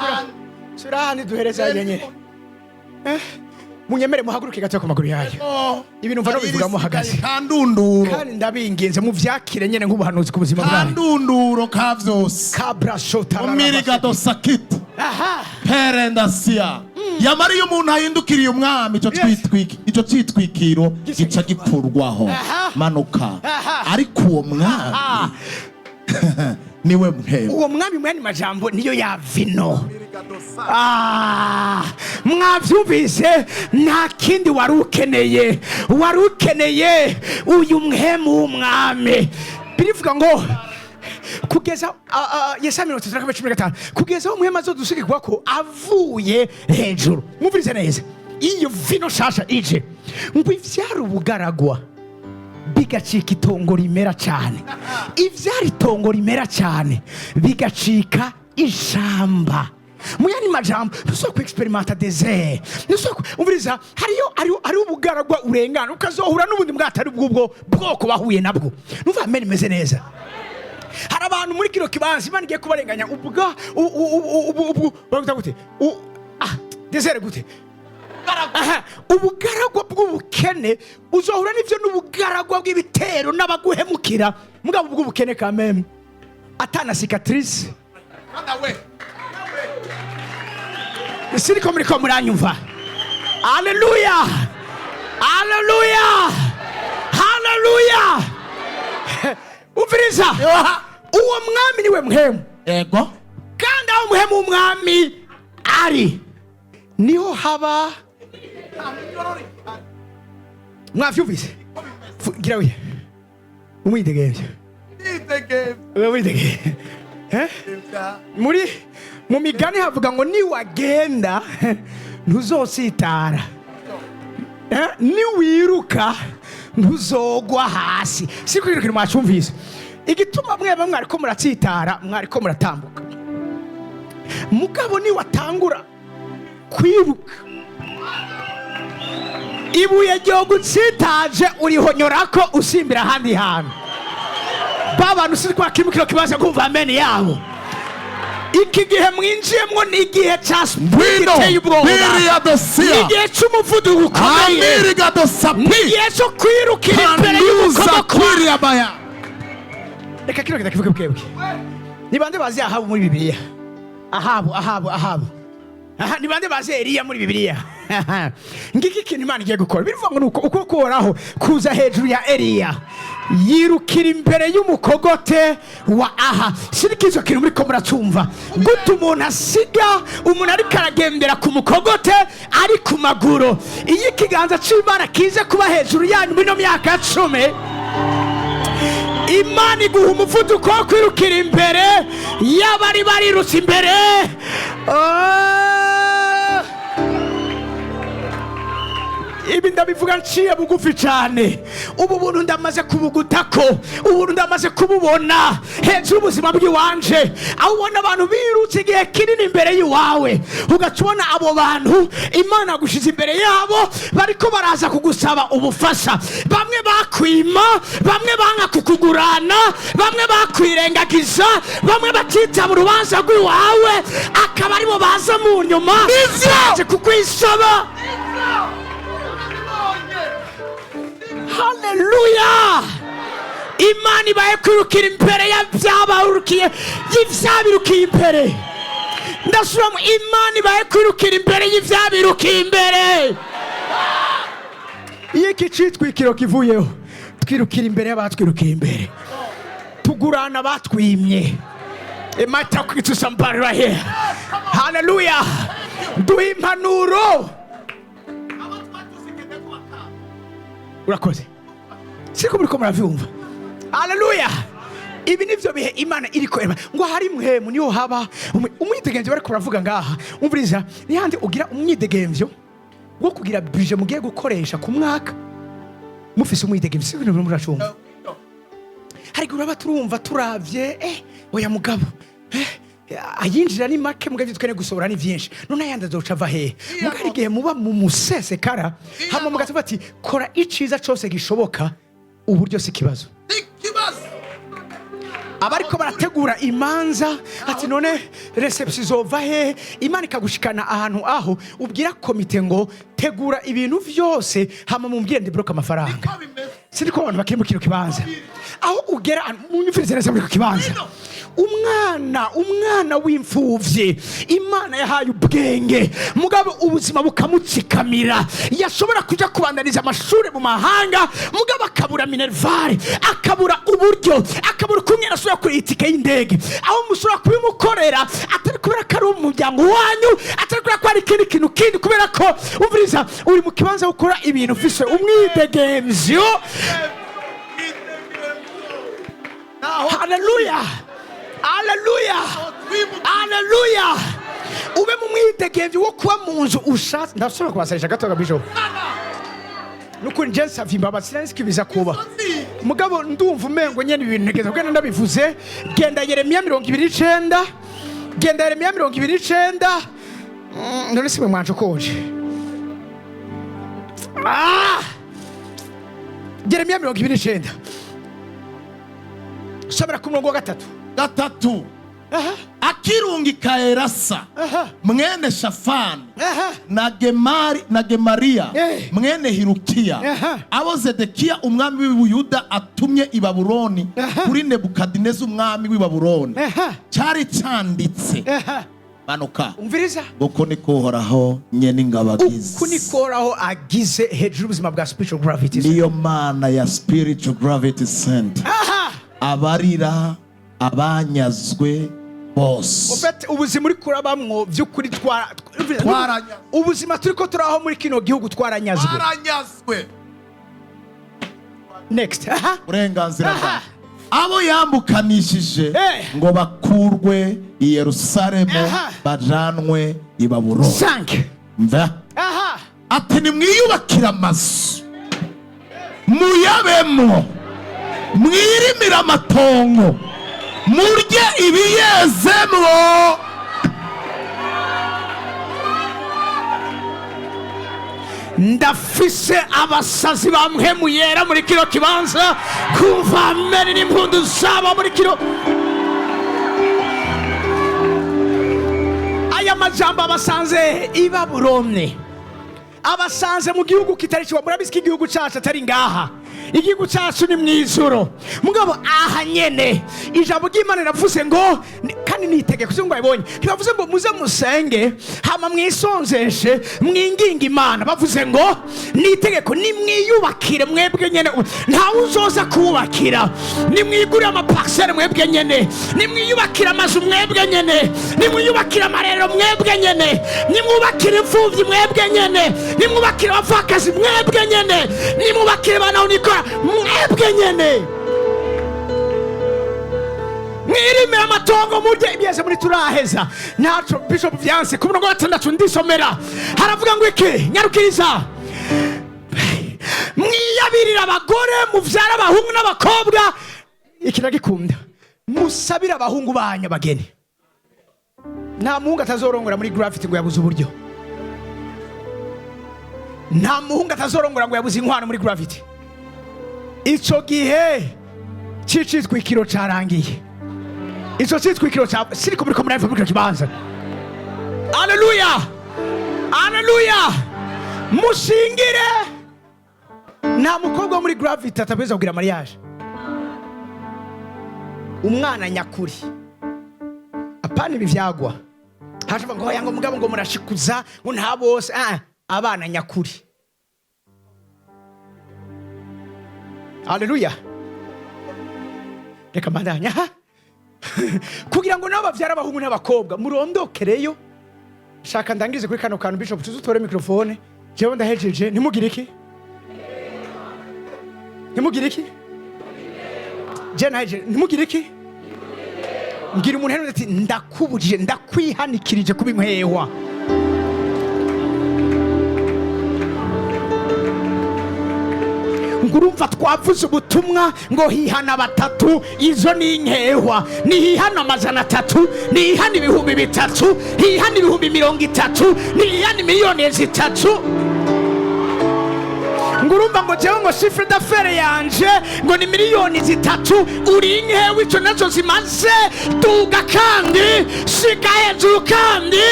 sura hano duhereza yenye. Munyemere muhaguruke gato ku maguru yayo. Ibintu mva no bivuga muhagaze. Kandunduro. Kandi ndabingenze mu vyakire nyene nk'ubuhanuzi ku buzima bwawe. Kandunduro ka vyose. Kabra shota. Umirigato sakit. Perendasia. Yamari umuntu ahindukiriye umwami ico citwikiro gica gipfurwaho. Manuka. Ariko uwo mwami niwe mhemu. Uwo mwami mwene majambo niyo ya vino. Mwavyumvise nta kindi warukeneye uyu mhemu w'umwami. Birivuga ngo kugeza Yesaya 33:15 kugeza aho umwema azodusigirwa ko avuye hejuru. Mwumvirize neza iyo vino shasha ije ngo ivyara ubugaragwa bigacika itongo rimera cyane. Ivyari itongo rimera cyane bigacika ishamba. Muyani majambo nusoko experimenta desert nusoko umviriza hariyo ubugaragwa urengana ukazohura n'ubundi mwatari bw'ubwo bwoko bahuye nabwo. Numva amen meze neza. Hari abantu muri kino kibanza Imana igiye kubarenganya ubwa bagute gute desert gute ubugaragwa bw'ubukene uzohura n'ivyo n'ubugaragwa bw'ibitero n'abaguhemukira mugabo bw'ubukene kameme atana cicatrice siriko muriko muranyumva. Haleluya, haleluya, haleluya. Umviriza, uwo mwami niwe muhemu, Ego. kandi aho muhemu w'umwami ari niho haba. Mwavyumvise? Gira wiye umwidegemvye mu migani havuga ngo niwagenda ntuzositara, niwiruka ntuzogwa hasi. siko ikintu mwacumvise igituma mwebwe mwariko muratsitara, mwariko muratambuka. Mugabo niwatangura kwiruka ibuye ryo gutsitaje urihonyorako usimbira ahandi hantu. Babantu siri kwa kimukiro kibaza kumva amen yabo. Iki gihe mwinjiyemwo ni igihe ca giteye ubwoba, ni igihe c'umuvuduko ukomeye, ni igihe co kwirukira imbere y'umukomoko. Reka kino kivuge bwebwe. Ni bande bazi Ahabu muri Bibiliya? Ahabu. Ni bande bazi Eliya muri Bibiliya? Ngiki ikintu Imana igiye gukora bivuga ngo nuko uko kuhoraho kuza hejuru ya Eliya yirukira imbere y'umukogote wa Aha. Sirikizo kintu muri ko muracumva gute umuntu asiga umuntu ari karagendera ku mukogote ari ku maguru. Iyi kiganza c'Imana kize kuba hejuru yanyu muri no myaka 10, Imana iguha umuvuduko wo kwirukira imbere y'abari barirutse imbere. Ibi ndabivuga nciye bugufi cyane. Ubu buntu ndamaze kubugutako, ubu ndamaze kububona hejuru ubuzima bw'iwanje. Aho ubona abantu birutse igihe kinini imbere y'iwawe, ugacubona abo bantu Imana gushize imbere yabo bariko baraza kugusaba ubufasha. Bamwe bakwima, bamwe banga kukugurana, bamwe bakwirengagiza, bamwe batitaba urubanza rw'iwawe, akaba aribo baza mu nyuma baje kukwisaba. Haleluya! Imana ibaye kwirukira imbere y'ivyabarukiye y'ivyabirukiye imbere. Ndasubira mu Imana ibaye kwirukira imbere y'ivyabirukiye imbere. Iyo iki citwikiro kivuyeho twirukira imbere y'abatwirukiye imbere, tugurana batwimye. Emata kwitu somebody right here. Haleluya! Duha impanuro. Urakoze. Siko muriko muravyumva. Haleluya. Ibi nivyo bihe Imana iriko ngo hari muhemu niho haba umwidegemvyo bariko baravuga ngaha. Umviriza ni handi ugira umwidegemvyo wo kugira budget mugiye gukoresha ku mwaka mufise umwidegemvyo. Siko ibintu muracumva. Hari guraba turumva turavye oya mugabo ayinjira ni make mugavyo twene gusobora ni vyinshi none yanda zoca va he mugari gihe muba mu musesekara hama mugatuva ati kora iciza cose gishoboka uburyo si kibazo abariko barategura imanza ati none reception zova he Imana ikagushikana ahantu aho ubwira komite ngo tegura ibintu vyose hama mumbwire ndibroka amafaranga siriko abantu bakiri mu kiro kibanza aho ugera munyufirize neza muri kibanza umwana w'imfuvye Imana yahaye ubwenge mugabo ubuzima bukamutsikamira yashobora kuja kubandaniza amashuri mu mahanga mugabo akabura minervare akabura uburyo akabura kunyera sura kuri itike y'indege aho musura kubimukorera atari kubera ko ari umuryango wanyu atari kubera ko ari ikindi kintu kindi kubera ko umviriza uri mu kibanza gukora ibintu ufise umwidegemvyo. Haleluya, haleluya, haleluya. Ube mu mwidegemvyo wo kuba mu nzu ushatse. Ndashobora kubasarisha gatoga bijo nuko nje nsavimba basinanski biza kuba mugabo ndumva umengo nyene ibintu ntegeza kugenda ndabivuze. Genda Yeremiya 29, genda Yeremiya 29. None simwe mwanje koje Yeremiya 29 Sabra ku murongo wa 3. akirungika Elasa mwene Shafani na Gemariya mwene Hilukiya abo Zedekiya umwami w'Ubuyuda atumye i Babuloni kuri Nebukadineza umwami w'i Babuloni cyari cyanditse manuka umviriza uko niko Uhoraho nyene ingabagize uko niko Uhoraho agize hejuru ubuzima bwa spiritual gravity niyo mana ya spiritual gravity center abarira abanyazwe bose ufite ubuzima uri kurabamwo by'ukuri ubuzima turiko turaho muri kino gihugu twaranyazwe next uburenganzira bwa abo yambukanishije ngo bakurwe i Yerusalemu bajanwe i Babuloni mva ati nimwiyubakira amazu muyabemo mwirimira amatongo murye ibiyezemwo ndafise abasazi bamwe muyera muri kino kibanza kumva ameni n'impundu zabo muri kino aya majambo abasanze i Babuloni abasanze mu gihugu kitari cyo murabizi ko igihugu cyacu atari ngaha igihugu cyacu ni mw'ijoro mugabo aha nyene ijambo ry'Imana riravuze ngo kandi nitegeko cyo ngo ayibonye ntibavuze ngo muze musenge hama mwisonzeshe mwinginga Imana bavuze ngo nitegeko nimwiyubakire mwebwe nyene ntawe uzoza kubakira nimwigurire amaparcelle mwebwe nyene nimwiyubakire amazu mwebwe nyene nimwiyubakire amarero mwebwe nyene nimwubakire imfuvyi mwebwe nyene nimwubakire abapfakazi mwebwe nyene nimwubakire bana unikora mwebwe nyene mwirimira amatongo murye ibyeze muri turaheza naco Bishop Vyanse ku murongo wa 6 ndisomera haravuga ngo iki nyarukiriza mwiyabirira abagore muvyara abahungu n'abakobwa ikiragikunda musabira abahungu banyu bageni nta muhungu atazorongora muri graffiti ngo yabuze uburyo nta muhungu atazorongora ngo yabuze inkwano muri graffiti ico gihe cicitwikiro carangiye ico cicitwikiro ca siriko muri komune y'Afurika kibanza haleluya haleluya mushingire nta mukobwa muri gravity atabeza kugira mariage umwana nyakuri apana ibivyagwa hashava ngo yango mugabo ngo murashikuza ngo nta bose abana nyakuri haleluya reka mandanya kugira ngo nabo bavyara abahungu n'abakobwa murondokereyo shaka ndangize kuri kano kantu Bishop tuzutore microphone jewe ndahejeje nimugire iki je nahejeje nimugire iki ngira umuntu hano ati ndakubujije ndakwihanikirije kuba inkwehwa ngurumva twavuze ubutumwa ngo hihana batatu izo ni inkehwa ni hihana 300 ni hihana 3,000 hihana 30,000 ni hihana 3,000,000 ngurumva ngo jewe ngo chiffre d'affaires yanje ngo ni 3,000,000 uri inkewe ico nazo zimaze duga kandi shika hejuru kandi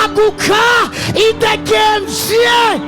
aguka idegemvye